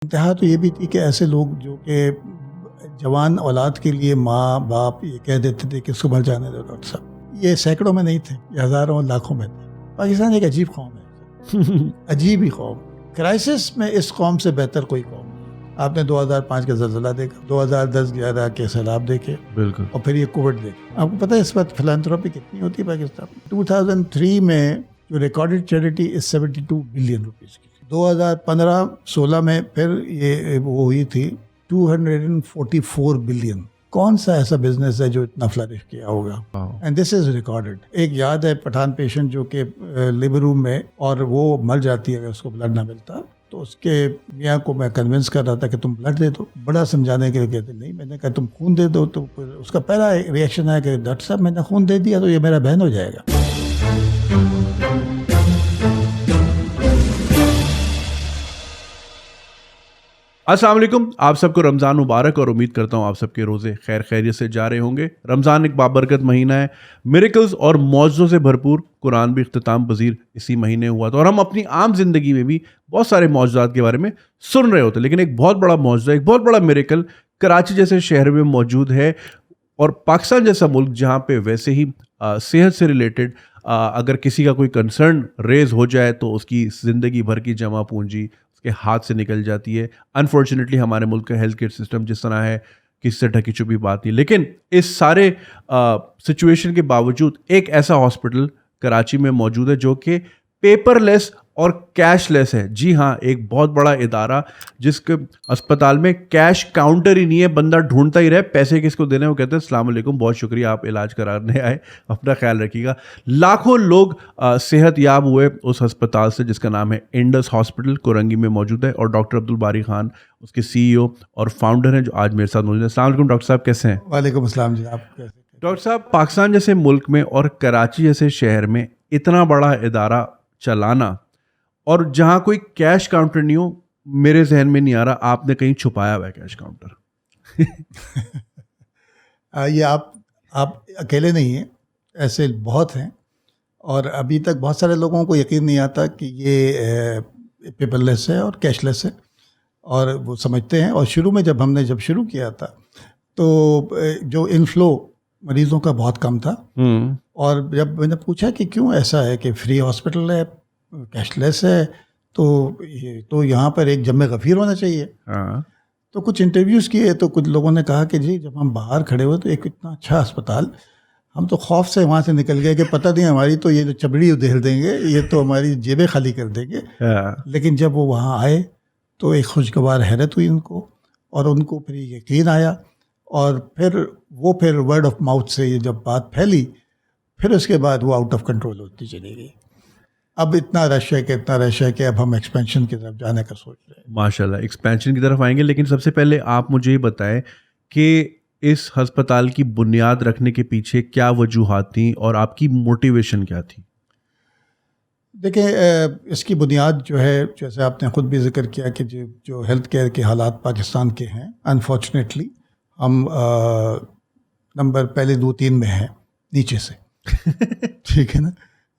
इंतहा तो ये भी थी कि ऐसे लोग जो कि जवान औलाद के लिए माँ बाप ये कह देते थे कि इसको मर जाने दो डॉक्टर साहब। ये सैकड़ों में नहीं थे, ये हज़ारों लाखों में थे। पाकिस्तान एक अजीब कौम है, अजीब ही कौम। क्राइसिस में इस कौम से बेहतर कोई कौम नहीं। आपने 2005 का ज़लज़ला देखा, 2010-11 के सैलाब देखे, बिल्कुल। और फिर ये कोविड देखे। आपको पता है इस वक्त फिलांथ्रोपी कितनी होती है पाकिस्तान में? 2003 में जो recorded charity is 72 billion rupees की। 2015-16 में फिर ये वो हुई थी 244 बिलियन। कौन सा ऐसा बिजनेस है जो इतना फ्लरिश किया होगा? And this is recorded. एक याद है पठान पेशेंट जो कि लेबर रूम में, और वो मर जाती है अगर उसको ब्लड ना मिलता, तो उसके मियाँ को मैं कन्विंस कर रहा था कि तुम ब्लड दे दो। बड़ा समझाने के लिए कहते नहीं। मैंने कहा तुम खून दे दो, तो उसका पहला रिएक्शन है कि डॉक्टर साहब मैंने खून दे दिया तो ये मेरा बहन हो जाएगा। अस्सलाम वालेकुम, आप सबको रमज़ान मुबारक और उम्मीद करता हूँ आप सबके रोज़े खैर खैरियत से जा रहे होंगे। रमज़ान एक बाबरकत महीना है, मिरेकल्स और मौजज़ों से भरपूर। कुरान भी इख्तिताम पजीर इसी महीने हुआ था, और हम अपनी आम जिंदगी में भी बहुत सारे मौजज़ात के बारे में सुन रहे होते, लेकिन एक बहुत बड़ा मौजज़ा, एक बहुत बड़ा मिरेकल कराची जैसे शहर में मौजूद है। और पाकिस्तान जैसा मुल्क जहाँ पे वैसे ही सेहत से रिलेटेड अगर किसी का कोई कंसर्न रेज हो जाए तो उसकी ज़िंदगी भर की जमा पूंजी उसके हाथ से निकल जाती है। अनफॉर्चुनेटली हमारे मुल्क का हेल्थ केयर सिस्टम जिस तरह है, किसी से ढकी छुपी बात नहीं। लेकिन इस सारे सिचुएशन के बावजूद एक ऐसा हॉस्पिटल कराची में मौजूद है जो कि पेपरलेस और कैशलेस है। जी हाँ, एक बहुत बड़ा इदारा जिसके अस्पताल में कैश काउंटर ही नहीं है, बंदा ढूंढता ही रहे पैसे किसको देने। वो कहते हैं अस्सलाम वालेकुम, बहुत शुक्रिया आप इलाज कराने आए, अपना ख्याल रखिएगा। लाखों लोग सेहत याब हुए उस अस्पताल से जिसका नाम है इंडस हॉस्पिटल, कोरंगी में मौजूद है। और डॉक्टर अब्दुल बारी खान उसके CEO और फाउंडर हैं जो आज मेरे साथ मौजूद है। अस्सलाम वालेकुम डॉक्टर साहब, कैसे हैं? वालेकुम अस्सलाम जी, आप कैसे? डॉक्टर साहब, पाकिस्तान जैसे मुल्क में और कराची जैसे शहर में इतना बड़ा इदारा चलाना, और जहां कोई कैश काउंटर नहीं हो, मेरे जहन में नहीं आ रहा आपने कहीं छुपाया हुआ है कैश काउंटर। ये आप अकेले नहीं हैं, ऐसे बहुत हैं। और अभी तक बहुत सारे लोगों को यकीन नहीं आता कि ये पेपरलेस है और कैशलेस है, और वो समझते हैं। और शुरू में जब शुरू किया था तो जो इनफ्लो मरीज़ों का बहुत कम था। और जब मैंने पूछा कि क्यों ऐसा है कि फ्री हॉस्पिटल है, कैशलेस है, तो यहाँ पर एक जम्मे गफ़ीर होना चाहिए। तो कुछ इंटरव्यूज़ किए तो कुछ लोगों ने कहा कि जी जब हम बाहर खड़े हुए तो एक इतना अच्छा अस्पताल, हम तो खौफ से वहाँ से निकल गए कि पता नहीं हमारी तो ये जो चबड़ी उधेड़ देंगे, ये तो हमारी जेबें खाली कर देंगे। लेकिन जब वो वहाँ आए तो एक खुशगवार हैरत हुई उनको, और उनको फिर यकीन आया। और फिर वर्ड ऑफ माउथ से ये जब बात फैली, फिर उसके बाद वो आउट ऑफ कंट्रोल होती चली गई। अब इतना रश है कि अब हम एक्सपेंशन की तरफ जाने का सोच रहे हैं। माशाल्लाह, एक्सपेंशन की तरफ आएंगे, लेकिन सबसे पहले आप मुझे ये बताएं कि इस अस्पताल की बुनियाद रखने के पीछे क्या वजूहात थी और आपकी मोटिवेशन क्या थी? देखिए, इसकी बुनियाद जो है, जैसे आपने ख़ुद भी जिक्र किया कि जो हेल्थ केयर के हालात पाकिस्तान के हैं, अनफॉर्चुनेटली हम नंबर पहले 2-3 में हैं नीचे से। ठीक है ना?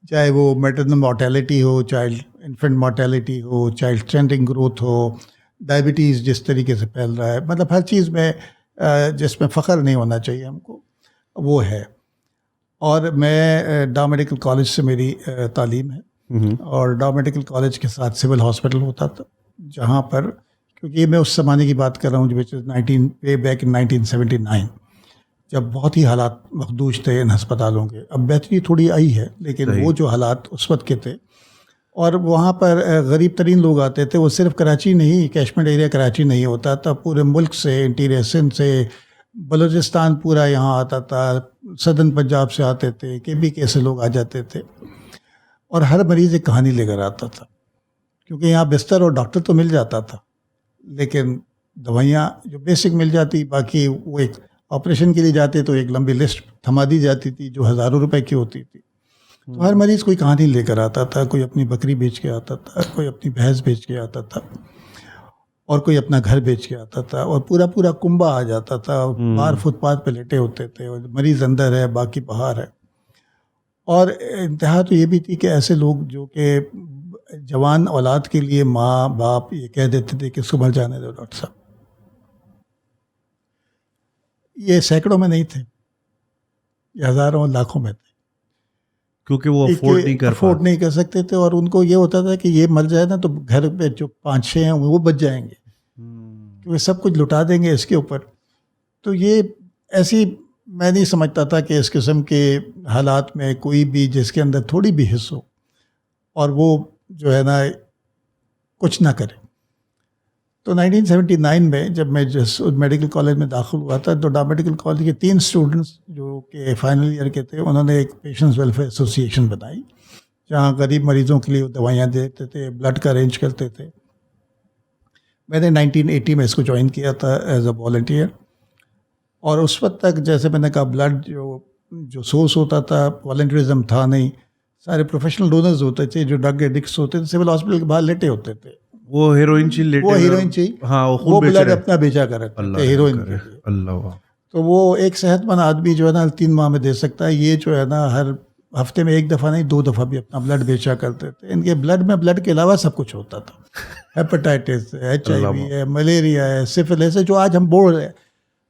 चाहे वो मैटरनल मॉर्टेलिटी हो, चाइल्ड इन्फेंट मॉर्टेलिटी हो, चाइल्ड स्टैंडिंग ग्रोथ हो, डायबिटीज़ जिस तरीके से फैल रहा है, मतलब हर चीज़ में जिसमें फ़ख्र नहीं होना चाहिए हमको, वो है। और मैं डाउ मेडिकल कॉलेज से मेरी तालीम है, और डाउ मेडिकल कॉलेज के साथ सिविल हॉस्पिटल होता था, जहाँ पर, क्योंकि मैं उस ज़माने की बात कर रहा हूँ which is way back in 1979, जब बहुत ही हालात मखदूश थे इन अस्पतालों के। अब बेहतरी थोड़ी आई है, लेकिन वो जो हालात उस वक्त के थे, और वहाँ पर गरीब तरीन लोग आते थे। वो सिर्फ कराची नहीं, कैशमेंट एरिया कराची नहीं होता था, पूरे मुल्क से, इंटीरियर सिंध से, बलूचिस्तान पूरा यहाँ आता था, सदर्न पंजाब से आते थे, KBK से लोग आ जाते थे। और हर मरीज़ एक कहानी लेकर आता था, क्योंकि यहाँ बिस्तर और डॉक्टर तो मिल जाता था, लेकिन दवाइयाँ जो बेसिक मिल जाती, बाकी वो एक ऑपरेशन के लिए जाते तो एक लंबी लिस्ट थमा दी जाती थी जो हज़ारों रुपए की होती थी। तो हर मरीज़ कोई कहानी लेकर आता था, कोई अपनी बकरी बेच के आता था, कोई अपनी भैंस बेच के आता था, और कोई अपना घर बेच के आता था, और पूरा कुंबा आ जाता था। बाहर फुटपाथ पे लेटे होते थे, और मरीज़ अंदर है, बाकी बाहर है। और इंतहा तो ये भी थी कि ऐसे लोग जो कि जवान औलाद के लिए माँ बाप ये कह देते थे कि इसको मर जाने दो डॉक्टर साहब। ये सैकड़ों में नहीं थे, ये हज़ारों लाखों में थे, क्योंकि वो अफोर्ड नहीं कर सकते थे। और उनको ये होता था कि ये मर जाए ना तो घर पे जो 5-6 हैं वो बच जाएंगे, क्योंकि सब कुछ लुटा देंगे इसके ऊपर। तो ये ऐसी मैं नहीं समझता था कि इस किस्म के हालात में कोई भी जिसके अंदर थोड़ी भी हिस्स हो और वो जो है ना कुछ ना करे। तो 1979 में जब मैं जिस मेडिकल कॉलेज में दाखिल हुआ था, तो डा मेडिकल कॉलेज के 3 स्टूडेंट्स जो कि फाइनल ईयर के थे, उन्होंने एक पेशेंट्स वेलफेयर एसोसिएशन बनाई जहाँ गरीब मरीजों के लिए दवाइयाँ देते थे, ब्लड का अरेंज करते थे। मैंने 1980 में इसको ज्वाइन किया था एज अ वॉलंटियर। और उस वक्त तक जैसे मैंने कहा ब्लड जो सोर्स होता था, वॉलंटियरिज्म था नहीं, सारे प्रोफेशनल डोनर्स होते थे जो ड्रग एडिक्ट्स होते थे, सिविल हॉस्पिटल के बाहर लेटे होते थे। वो हीरोइन चाहिए, हाँ, वो ब्लड अपना बेचा कर रखते थे हीरोइन के लिए। अल्लाह। तो वो एक सेहतमंद आदमी जो है ना 3 माह में दे सकता है, ये जो है ना हर हफ्ते में 1 दफ़ा नहीं 2 दफ़ा भी अपना ब्लड बेचा करते थे। इनके ब्लड में ब्लड के अलावा सब कुछ होता था, हेपेटाइटिस है, HIV है, मलेरिया है, सिफिलिस है, जो आज हम बोल रहे हैं।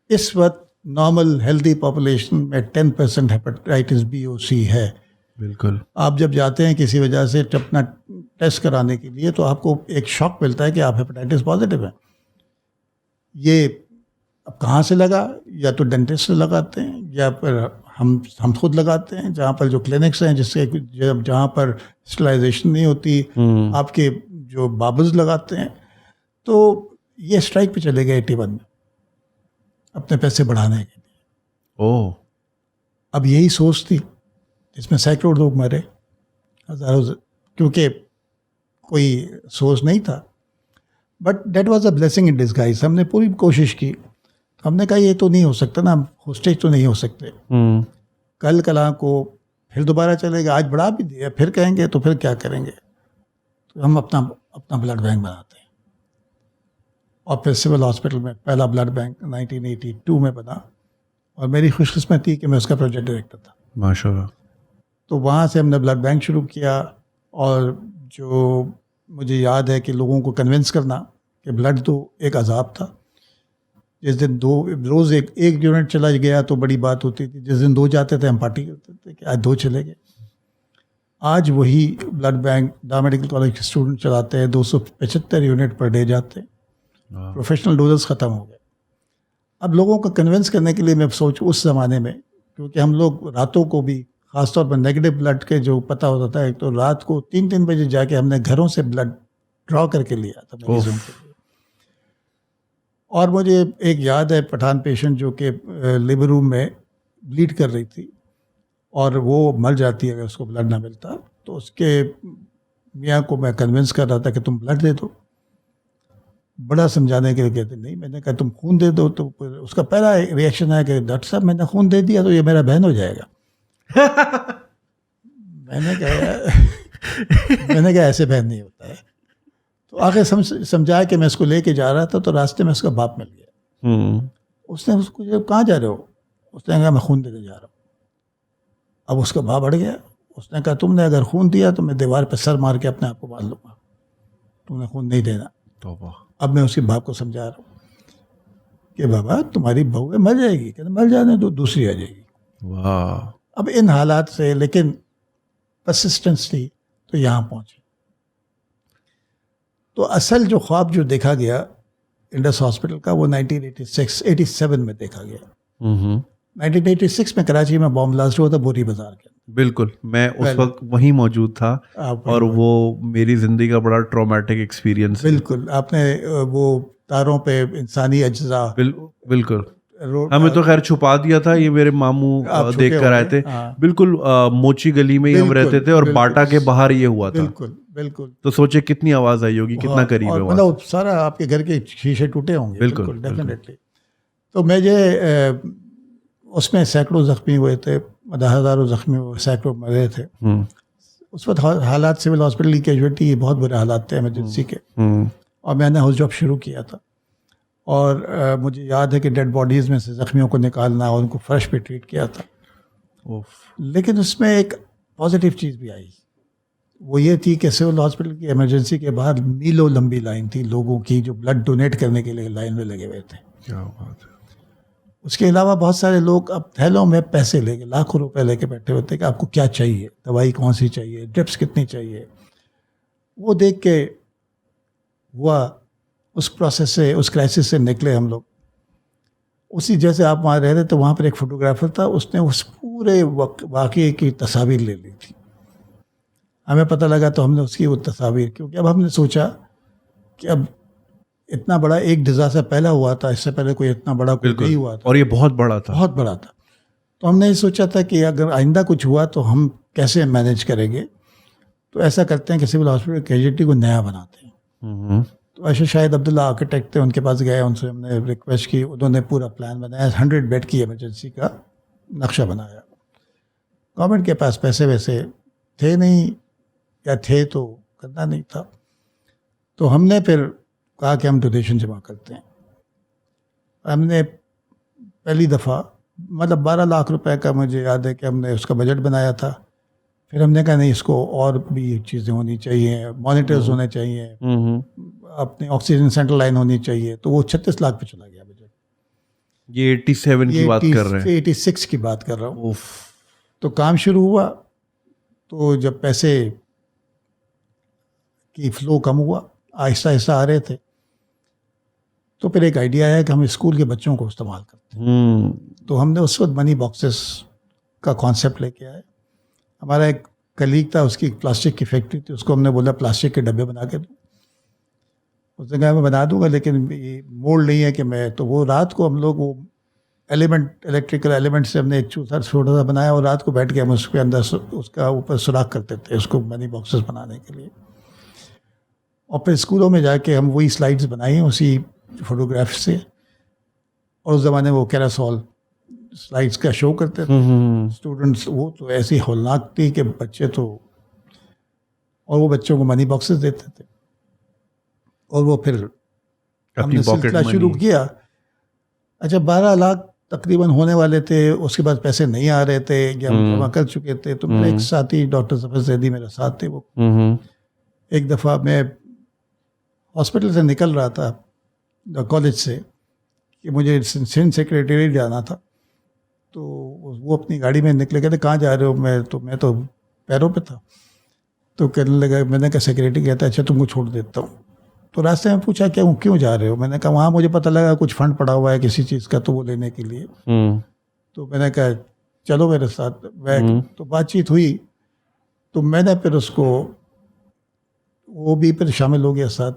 इस वक्त नॉर्मल हेल्दी पॉपुलेशन में 10% हेपेटाइटिस B-O-C है। बिल्कुल। आप जब जाते हैं किसी वजह से अपना टेस्ट कराने के लिए तो आपको एक शॉक मिलता है कि आप हेपेटाइटिस पॉजिटिव हैं। ये अब कहाँ से लगा? या तो डेंटिस्ट से लगाते हैं या फिर हम खुद लगाते हैं, जहाँ पर जो क्लिनिक्स हैं जिससे जहाँ पर स्टरलाइजेशन नहीं होती, आपके जो बाबर्स लगाते हैं। तो ये स्ट्राइक पे चले गए 81 में अपने पैसे बढ़ाने के लिए। ओह। अब यही सोच थी, इसमें सैकड़ों लोग मरे, हज़ारों, क्योंकि कोई सोर्स नहीं था। But that was a blessing in disguise. हमने पूरी कोशिश की, हमने कहा ये तो नहीं हो सकता ना, होस्टेज तो नहीं हो सकते। कल कला को फिर दोबारा चलेगा, आज बढ़ा भी दिया, फिर कहेंगे तो फिर क्या करेंगे। तो हम अपना ब्लड बैंक बनाते हैं। और फिर सिविल हॉस्पिटल में पहला ब्लड बैंक 1982 में बना, और मेरी खुशकिस्मती कि मैं उसका प्रोजेक्ट डायरेक्टर था। माशाल्लाह। तो वहाँ से हमने ब्लड बैंक शुरू किया। और जो मुझे याद है कि लोगों को कन्विंस करना कि ब्लड तो एक अजाब था। जिस दिन रोज़ एक यूनिट चला गया तो बड़ी बात होती थी, जिस दिन 2 जाते थे हम पार्टी करते थे कि आज 2 चले गए। आज वही ब्लड बैंक डा मेडिकल कॉलेज के स्टूडेंट चलाते हैं, 275 यूनिट पर डे जाते हैं। प्रोफेशनल डोजर्स ख़त्म हो गए। अब लोगों को कन्विंस करने के लिए मैं सोच उस ज़माने में, क्योंकि हम लोग रातों को भी ख़ासतौर पर नेगेटिव ब्लड के जो पता होता था, एक तो रात को 3-3 बजे जाके हमने घरों से ब्लड ड्रॉ करके लिया था मरीजों के लिए। और मुझे एक याद है पठान पेशेंट जो कि लेबर रूम में ब्लीड कर रही थी और वो मर जाती है अगर उसको ब्लड ना मिलता, तो उसके मियाँ को मैं कन्विंस कर रहा था कि तुम ब्लड दे दो। बड़ा समझाने के लिए कहते नहीं। मैंने कहा तुम खून दे दो, तो उसका पहला रिएक्शन है कि डॉक्टर साहब मैंने खून दे दिया तो ये मेरा बहन हो जाएगा। मैंने कहा ऐसे बहन नहीं होता है। तो आगे समझाया कि मैं इसको लेके जा रहा था, तो रास्ते में उसका बाप मिल गया। उसने उसको जब कहाँ जा रहे हो, उसने कहा मैं खून देने जा रहा हूँ। अब उसका भाव बढ़ गया। उसने कहा तुमने अगर खून दिया तो मैं दीवार पर सर मार के अपने आप को मार लूँगा, तुमने खून नहीं देना। तो अब मैं उसके बाप को समझा रहा हूँ कि बाबा तुम्हारी बहू मर जाएगी, कहते मर जाने दो, दूसरी आ जाएगी। वाह। अब इन हालात से लेकिन परसिस्टेंस थी तो यहाँ पहुँचे। तो असल जो ख्वाब जो देखा गया इंडस हॉस्पिटल का, वो 1987 में देखा गया। 1986 में कराची में बॉम्ब ब्लास्ट हुआ था बोरी बाजार के। बिल्कुल, मैं उस वक्त वहीं मौजूद था और वो मेरी ज़िंदगी का बड़ा ट्रॉमेटिक एक्सपीरियंस। बिल्कुल, आपने वो तारों पे इंसानी अज्जा बिल्कुल हमें तो खैर छुपा दिया था, ये मेरे मामू देख कर आए थे। बिल्कुल मोची गली में ही हम रहते थे और बाटा के बाहर ये हुआ था। बिल्कुल बिल्कुल। तो सोचे कितनी आवाज़ आई होगी, कितना करीब है वहाँ। मतलब सारा आपके घर के शीशे टूटे होंगे। बिल्कुल डेफिनेटली। तो मुझे उसमें सैकड़ों जख्मी हुए थे, हज़ारों जख्मी हुए, सैकड़ों मरे थे। उस वक्त हालात सिविल हॉस्पिटल की कैजुअलिटी बहुत बुरे हालात थे इमरजेंसी के। और मैंने हाउस जॉब शुरू किया था और मुझे याद है कि डेड बॉडीज़ में से ज़ख्मियों को निकालना और उनको फर्श पे ट्रीट किया था। लेकिन उसमें एक पॉजिटिव चीज़ भी आई। वो ये थी कि सिविल हॉस्पिटल की इमरजेंसी के बाहर मीलों लंबी लाइन थी लोगों की जो ब्लड डोनेट करने के लिए लाइन में लगे हुए थे। क्या बात है। उसके अलावा बहुत सारे लोग अब थैलों में पैसे लेके लाखों रुपए लेके बैठे होते कि आपको क्या चाहिए, दवाई कौन सी चाहिए, ड्रिप्स कितनी चाहिए। वो देख के हुआ उस प्रोसेस से, उस क्राइसिस से निकले हम लोग। उसी जैसे आप वहाँ रह रहे थे, वहाँ पर एक फोटोग्राफर था, उसने उस पूरे वाक़ये की तस्वीर ले ली थी। हमें पता लगा तो हमने उसकी वो तस्वीर, क्योंकि अब हमने सोचा कि अब इतना बड़ा एक डिज़ास्टर पहला हुआ था, इससे पहले कोई इतना बड़ा कोई नहीं हुआ था, और ये बहुत बड़ा था, बहुत बड़ा था। तो हमने ये सोचा था कि अगर आइंदा कुछ हुआ तो हम कैसे मैनेज करेंगे। तो ऐसा करते हैं कि सिविल हॉस्पिटल कैजुअलिटी को नया बनाते हैं। तो ऐसे शायद अब्दुल्ला आर्किटेक्ट थे, उनके पास गए, उनसे हमने रिक्वेस्ट की, उन्होंने पूरा प्लान बनाया, 100 बेड की इमरजेंसी का नक्शा बनाया। गवर्नमेंट के पास पैसे वैसे थे नहीं, या थे तो करना नहीं था। तो हमने फिर कहा कि हम डोनेशन जमा करते हैं। हमने पहली दफ़ा मतलब 12 लाख रुपए का, मुझे याद है कि हमने उसका बजट बनाया था। फिर हमने कहा नहीं, इसको और भी चीज़ें होनी चाहिए, मॉनिटर्स होने चाहिए, अपनी ऑक्सीजन सेंट्रल लाइन होनी चाहिए। तो वो 36 लाख पे चला गया बजट। ये 87 की बात कर रहे हैं, 86 की बात कर रहा हूँ। तो काम शुरू हुआ, तो जब पैसे की फ्लो कम हुआ, आहिस्ता आहिस्ता आ रहे थे, तो फिर एक आइडिया आया कि हम स्कूल के बच्चों को इस्तेमाल करते हैं। तो हमने उस वक्त मनी बॉक्सेस का कॉन्सेप्ट लेके आए। हमारा एक कलीग था, उसकी प्लास्टिक की फैक्ट्री थी, उसको हमने बोला प्लास्टिक के डब्बे बना के दो। उसने कहा मैं बना दूंगा, लेकिन ये मोल्ड नहीं है कि मैं, तो वो रात को हम लोग वो इलेक्ट्रिकल एलिमेंट से हमने एक छोटा सा बनाया, और रात को बैठ के हम उसके अंदर उसका ऊपर सुराख करते थे उसको मनी बॉक्सेस बनाने के लिए। और फिर स्कूलों में जाके हम वही स्लाइड्स बनाई उसी फोटोग्राफ से, और उस ज़माने वो कैरासोल स्लाइड्स का शो करते थे स्टूडेंट्स। वो तो ऐसी हौलनाक थी कि बच्चे तो, और वो बच्चों को मनी बॉक्सेस देते थे, और वो फिर हमने सिलसिला शुरू किया। अच्छा, 12 लाख तकरीबन होने वाले थे, उसके बाद पैसे नहीं आ रहे थे या हम जमा कर चुके थे। तो मेरे एक साथी डॉक्टर जफर जैदी मेरे साथ थे। वो एक दफ़ा मैं हॉस्पिटल से निकल रहा था कॉलेज से, कि मुझे सिंध सेक्रेटरी जाना था। तो वो अपनी गाड़ी में निकले, कहते कहाँ जा रहे हो? मैं तो पैरों पे था। तो कहने लगा, मैंने कहा सेक्रेटरी कहता है अच्छा तुमको छोड़ देता हूँ। तो रास्ते में पूछा क्यों जा रहे हो? मैंने कहा वहाँ मुझे पता लगा कुछ फंड पड़ा हुआ है किसी चीज़ का, तो वो लेने के लिए। तो मैंने कहा चलो मेरे साथ। तो बातचीत हुई, तो मैंने फिर उसको, वो भी फिर शामिल हो गया साथ।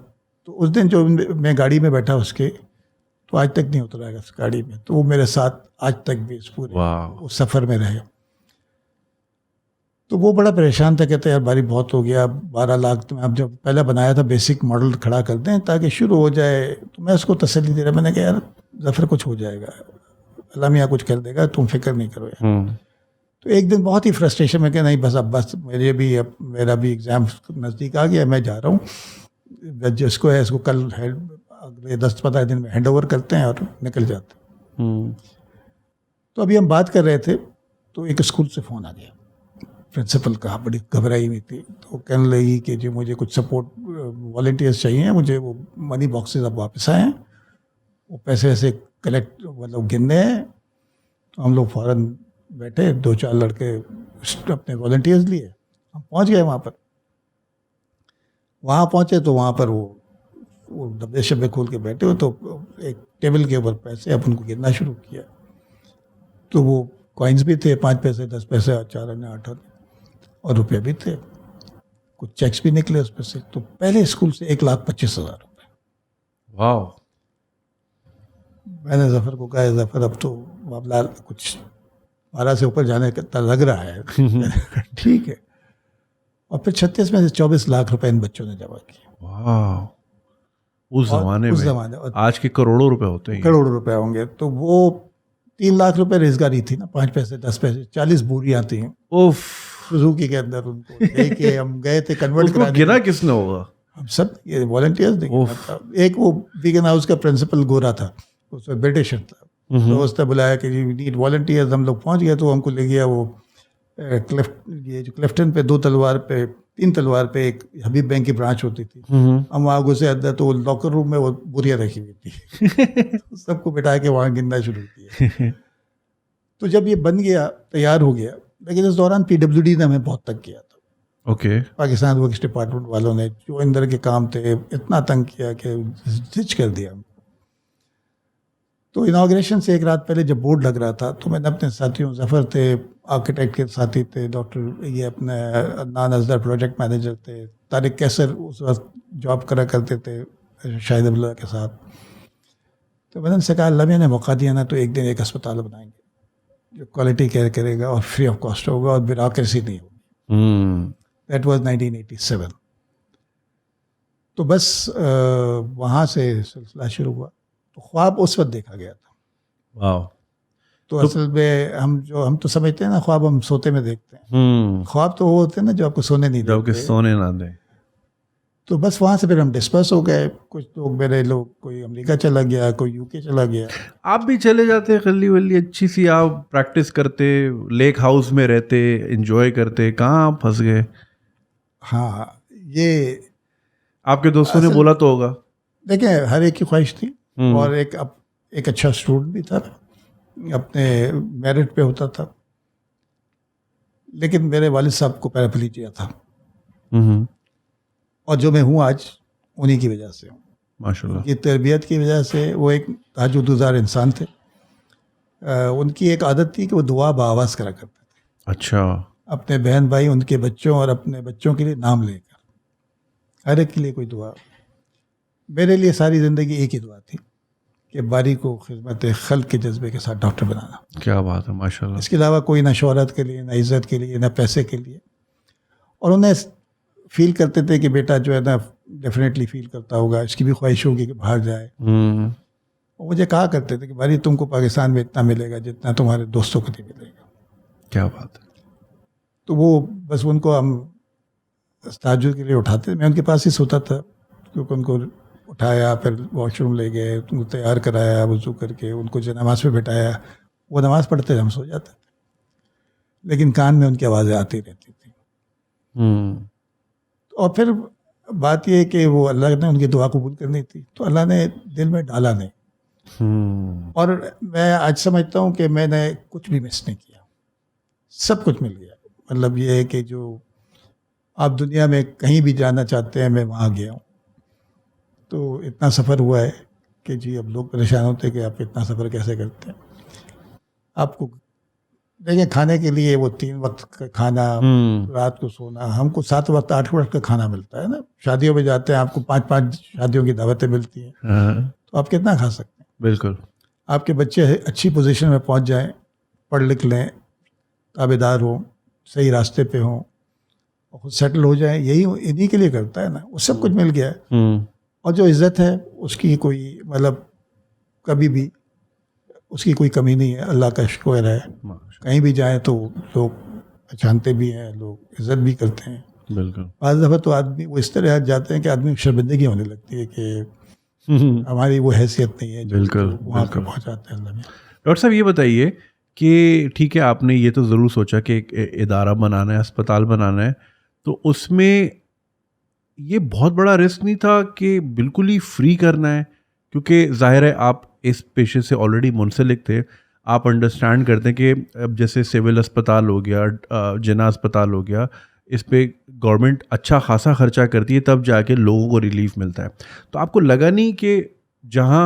तो उस दिन जो मैं गाड़ी में बैठा उसके, तो आज तक नहीं उतरा है उस गाड़ी में। तो वो मेरे साथ आज तक भी इस पूरे उस सफ़र में रहे। तो वो बड़ा परेशान था, कहते यार बारी बहुत हो गया, 12 लाख तो अब जब पहले बनाया था बेसिक मॉडल खड़ा कर दें ताकि शुरू हो जाए। तो मैं उसको तसल्ली दे रहा, मैंने कहा यार जफर कुछ हो जाएगा, अलामिया कुछ कर देगा, तुम फिक्र नहीं करो यार। तो एक दिन बहुत ही फ्रस्ट्रेशन में, क्या नहीं बस मेरा भी एग्ज़ाम नज़दीक आ गया, मैं जा रहा हूँ, जिसको है इसको कल अगले 10-15 दिन में हैंड ओवर करते हैं और निकल जाते हैं। तो अभी हम बात कर रहे थे, तो एक स्कूल से फ़ोन आ गया, प्रिंसिपल का, बड़ी घबराई हुई थी। तो कहने लगी कि जी मुझे कुछ सपोर्ट वॉलंटियर्स चाहिए, मुझे वो मनी बॉक्सेस अब वापस आए हैं, वो पैसे ऐसे कलेक्ट मतलब गिनने हैं। तो हम लोग फ़ौरन बैठे, 2-4 लड़के अपने वॉलंटियर्स लिए, हम पहुंच गए वहाँ पर। वहाँ पहुँचे तो वहाँ पर वो डब्बे शब्बे खोल के बैठे हो, तो एक टेबल के ऊपर पैसे अपन को गिनना शुरू किया। तो वो कॉइन्स भी थे, 5 पैसे, 10 पैसे, 4 आने, 8 आने, और रुपये भी थे, कुछ चेक्स भी निकले उस पर से। तो पहले स्कूल से 1,25,000 रुपये। वाह। मैंने जफर को कहा, जफर अब तो मामला कुछ 12 से ऊपर जाने का लग रहा है। ठीक है। और फिर 36 में से 24 लाख रुपए इन बच्चों ने जमा किए। वाह। उस जमाने में आज के करोड़ों रुपए होते हैं, करोड़ों रुपए होंगे। तो वो 3 लाख रुपए रेजगारी थी ना, 5 पैसे, 10 पैसे, 40 बोरियां थी सुजुकी के अंदर। उनको लेके हम गए थे कन्वर्ट कराने। गिना किसने होगा? हम सब ये वॉलंटियर्स देंगे। एक वो वीगन हाउस का प्रिंसिपल गोरा था, उसमें ब्रिटिशर था, तो उसने बुलाया कि यू नीड वॉलंटियर्स। हम लोग पहुंच गए, तो हमको ले गया वो ये जो क्लिफ्टन पे 2 तलवार पे 3 तलवार पे एक हबीब बैंक की ब्रांच होती थी। हम वहाँ घुसे अंदर तो लॉकर रूम में वो बोरियां रखी हुई थी। तो सबको बिठा के वहाँ गिनना शुरू किया। तो जब ये बन गया, तैयार हो गया, लेकिन इस दौरान PWD ने हमें बहुत तंग किया था। ओके। पाकिस्तान वर्क्स डिपार्टमेंट वालों ने जो अंदर के काम थे इतना तंग किया कि जिच कर दिया हमको। तो इनाग्रेशन से एक रात पहले जब बोर्ड लग रहा था तो मैंने अपने साथियों, जफ़र थे आर्किटेक्ट के साथी थे, डॉक्टर ये अपने अदनान अजहर प्रोजेक्ट मैनेजर थे, तारिक कैसर उस वक्त जॉब करा करते थे शाहिद अब्दुल्ला के साथ। तो मैंने उनसे कहा अल्लाह ने मौका दिया ना तो एक दिन एक अस्पताल बनाएंगे जो क्वालिटी केयर करेगा और फ्री ऑफ कॉस्ट होगा और ब्यूरोक्रेसी नहीं होगी। That was 1987। तो बस वहाँ से सिलसिला शुरू हुआ। तो ख्वाब उस वक्त देखा गया था। वाह। तो असल में हम तो समझते हैं ना ख्वाब हम सोते में देखते हैं। ख्वाब तो वो होते हैं ना जो आपको सोने नहीं जो आपके देते। सोने ना दे। तो बस वहाँ से फिर हम डिस्पर्स हो गए। कुछ लोग मेरे लोग, कोई अमेरिका चला गया, कोई यूके चला गया। आप भी चले जाते खल्ली वल्ली अच्छी सी, आप प्रैक्टिस करते, लेक हाउस में रहते, एंजॉय करते, कहाँ आप फंस गए? हाँ, ये आपके दोस्तों ने बोला तो होगा। देखिए हर एक की ख्वाहिश थी और एक अच्छा स्टूडेंट भी था, अपने मेरिट पे होता था। लेकिन मेरे वालिद साहब को पैराप्लीजिया था और जो मैं हूँ आज उन्हीं की वजह से हूँ। माशाल्लाह। ये तरबियत की वजह से। वो एक ताजुद्दुज़ार इंसान थे। उनकी एक आदत थी कि वो दुआ बाआवाज़ करा करते थे। अच्छा। अपने बहन भाई, उनके बच्चों और अपने बच्चों के लिए नाम लेकर हर एक के लिए कोई दुआ। मेरे लिए सारी ज़िंदगी एक ही दुआ थी कि बारी को खिदमत खल्क के जज्बे के साथ डॉक्टर बनाना। क्या बात है, माशाल्लाह। इसके अलावा कोई ना शोहरत के लिए, ना इज़्ज़त के लिए, ना पैसे के लिए। और उन्हें फील करते थे कि बेटा जो है ना डेफिनेटली फील करता होगा, इसकी भी ख्वाहिश होगी कि बाहर जाए। और मुझे कहा करते थे कि बारी तुमको पाकिस्तान में इतना मिलेगा जितना तुम्हारे दोस्तों को नहीं मिलेगा। क्या बात है। तो वो बस उनको हम ताजुद के लिए उठाते थे। मैं उनके पास ही सोता था क्योंकि उनको उठाया, फिर वॉशरूम ले गए, उनको तैयार कराया, वज़ू करके उनको जो नमाज़ पे बिठाया, वो नमाज़ पढ़ते थे, हम सो जाते थे। लेकिन कान में उनकी आवाज़ें आती रहती थी। और फिर बात यह है कि वो अल्लाह ने उनकी दुआ कबूल करनी थी तो अल्लाह ने दिल में डाला नहीं। और मैं आज समझता हूँ कि मैंने कुछ भी मिस नहीं किया, सब कुछ मिल गया। मतलब ये है कि जो आप दुनिया में कहीं भी जाना चाहते हैं, मैं वहाँ गया हूँ। तो इतना सफ़र हुआ है कि जी अब लोग परेशान होते हैं कि आप इतना सफ़र कैसे करते हैं। आपको देखिए खाने के लिए वो 3 वक्त का खाना, रात को सोना, हमको 7 वक्त 8 वक्त का खाना मिलता है ना। शादियों में जाते हैं, आपको 5-5 शादियों की दावतें मिलती हैं, तो आप कितना खा सकते हैं। बिल्कुल। आपके बच्चे अच्छी पोजीशन में पहुंच जाएं, पढ़ लिख लें, ताबेदार हों, सही रास्ते पे हों और खुद सेटल हो जाएं, यही इन्हीं के लिए करता है ना। वो सब कुछ मिल गया है। और जो इज़्ज़त है उसकी कोई मतलब कभी भी उसकी कोई कमी नहीं है। अल्लाह का शुक्र है, कहीं भी जाएं तो लोग पहचानते भी हैं, लोग इज़्ज़त भी करते हैं। बिल्कुल। बाज़ दफ़ा तो आदमी वो इस तरह जाते हैं कि आदमी को शर्मिंदगी होने लगती है कि हमारी वो हैसियत नहीं है। बिल्कुल। वहाँ पर पहुँचाते हैं अल्लाह ने। डॉक्टर साहब ये बताइए कि ठीक है, आपने ये तो ज़रूर सोचा कि एक इदारा बनाना है, अस्पताल बनाना है, तो उसमें ये बहुत बड़ा रिस्क नहीं था कि बिल्कुल ही फ्री करना है? क्योंकि जाहिर है आप इस पेशे से ऑलरेडी मुंसलिक थे, आप अंडरस्टैंड करते हैं कि अब जैसे सिविल अस्पताल हो गया, जिना अस्पताल हो गया, इस पे गवर्नमेंट अच्छा खासा खर्चा करती है तब जाके लोगों को रिलीफ मिलता है। तो आपको लगा नहीं कि जहाँ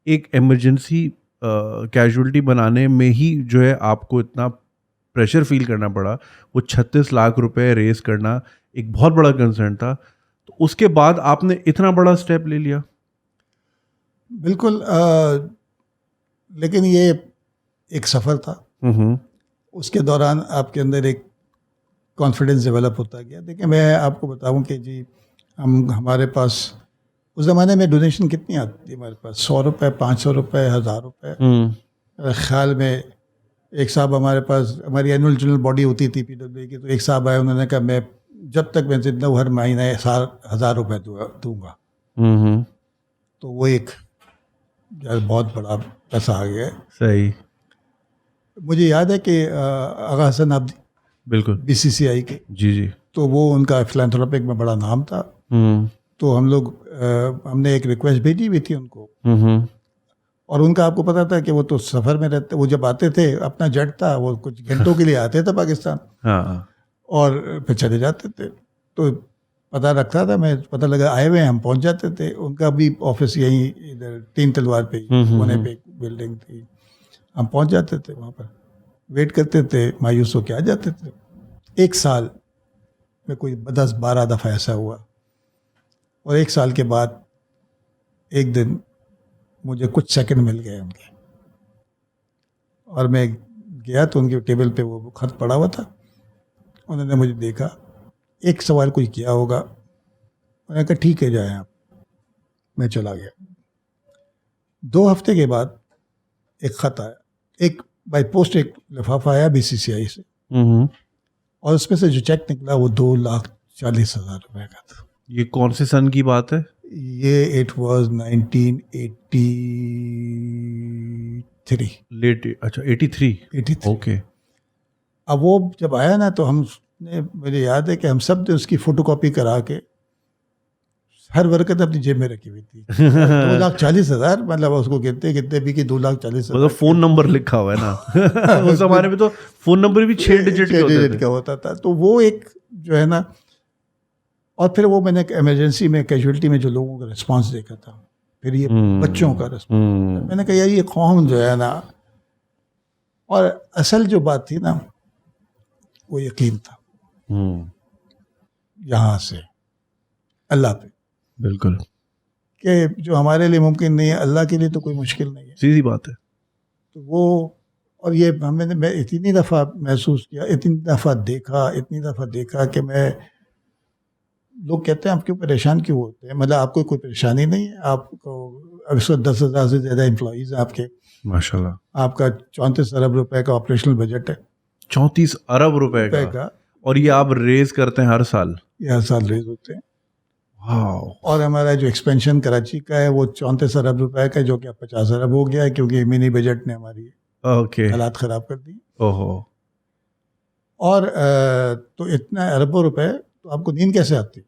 एक इमरजेंसी कैजुअल्टी बनाने में ही जो है आपको इतना प्रेशर फील करना पड़ा, वो 36 लाख रुपए रेस करना एक बहुत बड़ा कंसर्न था, तो उसके बाद आपने इतना बड़ा स्टेप ले लिया? बिल्कुल। लेकिन ये एक सफ़र था। उसके दौरान आपके अंदर एक कॉन्फिडेंस डेवलप होता गया। देखिए मैं आपको बताऊं कि जी हमारे पास उस ज़माने में डोनेशन कितनी आती थी हमारे पास, 100 रुपये, 500 रुपये, 1000 रुपये। मेरे ख्याल में एक साहब हमारे पास, हमारी एनुअल जनरल बॉडी होती थी PWD की, तो एक साहब आए, उन्होंने कहा मैं जब तक मैं जिंदा हूँ हर महीने 1000 रुपये दूंगा। तो वो एक यार बहुत बड़ा पैसा आ गया। सही। मुझे याद है कि आगा हसन आब्दी, बिल्कुल, BCCI के, जी जी, तो वो उनका फिलैंथ्रोपिक में बड़ा नाम था। तो हम लोग हमने एक रिक्वेस्ट भेजी हुई थी उनको, और उनका आपको पता था कि वो तो सफ़र में रहते, वो जब आते थे अपना जेट था, वो कुछ घंटों के लिए आते थे पाकिस्तान और फिर चले जाते थे। तो पता रखता था मैं, पता लगा आए हुए हैं, हम पहुंच जाते थे। उनका भी ऑफिस यहीं इधर 3 तलवार पे कोने पे बिल्डिंग थी, हम पहुंच जाते थे वहाँ पर, वेट करते थे, मायूस होकर आ जाते थे। 1 साल में कोई 10-12 दफ़ा ऐसा हुआ, और 1 साल के बाद एक दिन मुझे कुछ सेकंड मिल गए उनके, और मैं गया तो उनके टेबल पे वो खत पड़ा हुआ था। उन्होंने मुझे देखा, एक सवाल कोई किया होगा, उन्होंने कहा ठीक है जाए आप। मैं चला गया। 2 हफ्ते के बाद एक ख़त आया, एक बाई पोस्ट एक लिफाफा आया BCCI से, और उसमें से जो चेक निकला वो 2,40,000 रुपये का था। ये कौन से सन की बात है? ये इट वाज 1983 लेट, अच्छा 83 ओके। अब वो जब आया ना, तो हमने, मुझे याद है कि हम सब ने उसकी फोटोकॉपी करा के हर वरकत अपनी जेब में रखी हुई थी। 2,40,000 मतलब उसको कितने भी कि 2,40,000 मतलब फोन नंबर लिखा हुआ है ना। उस जमाने में तो फोन नंबर भी 6 डिजिट का होता था। तो वो एक जो है ना, और फिर वो मैंने इमरजेंसी में कैजुअल्टी में जो लोगों का रिस्पांस देखा था, फिर ये बच्चों का रिस्पांस, मैंने कहा यार ये कौन जो है ना। और असल जो बात थी ना, वो यकीन था यहाँ से अल्लाह पे, बिल्कुल, कि जो हमारे लिए मुमकिन नहीं है, अल्लाह के लिए तो कोई मुश्किल नहीं है। सीधी बात है। तो वो, और ये मैं इतनी दफ़ा महसूस किया, इतनी दफ़ा देखा कि मैं, लोग कहते हैं आप क्यों परेशान क्यों होते हैं, मतलब आपको कोई परेशानी नहीं है, आपको अब इस वक्त 10,000 से ज़्यादा एम्प्लॉइज़ हैं आपके, माशाल्लाह, आपका 34 अरब रुपए का ऑपरेशनल बजट है, 34 अरब रुपए का, और ये आप रेज करते हैं हर साल? ये हर साल रेज होते हैं। वाह। और हमारा जो एक्सपेंशन कराची का है वो 34 अरब रुपए का है, जो कि अब 50 अरब हो गया है, क्योंकि मिनी बजट ने हमारी हालात ख़राब कर दी। ओहो। और तो इतना अरबों रुपए, तो आपको नींद कैसे आती?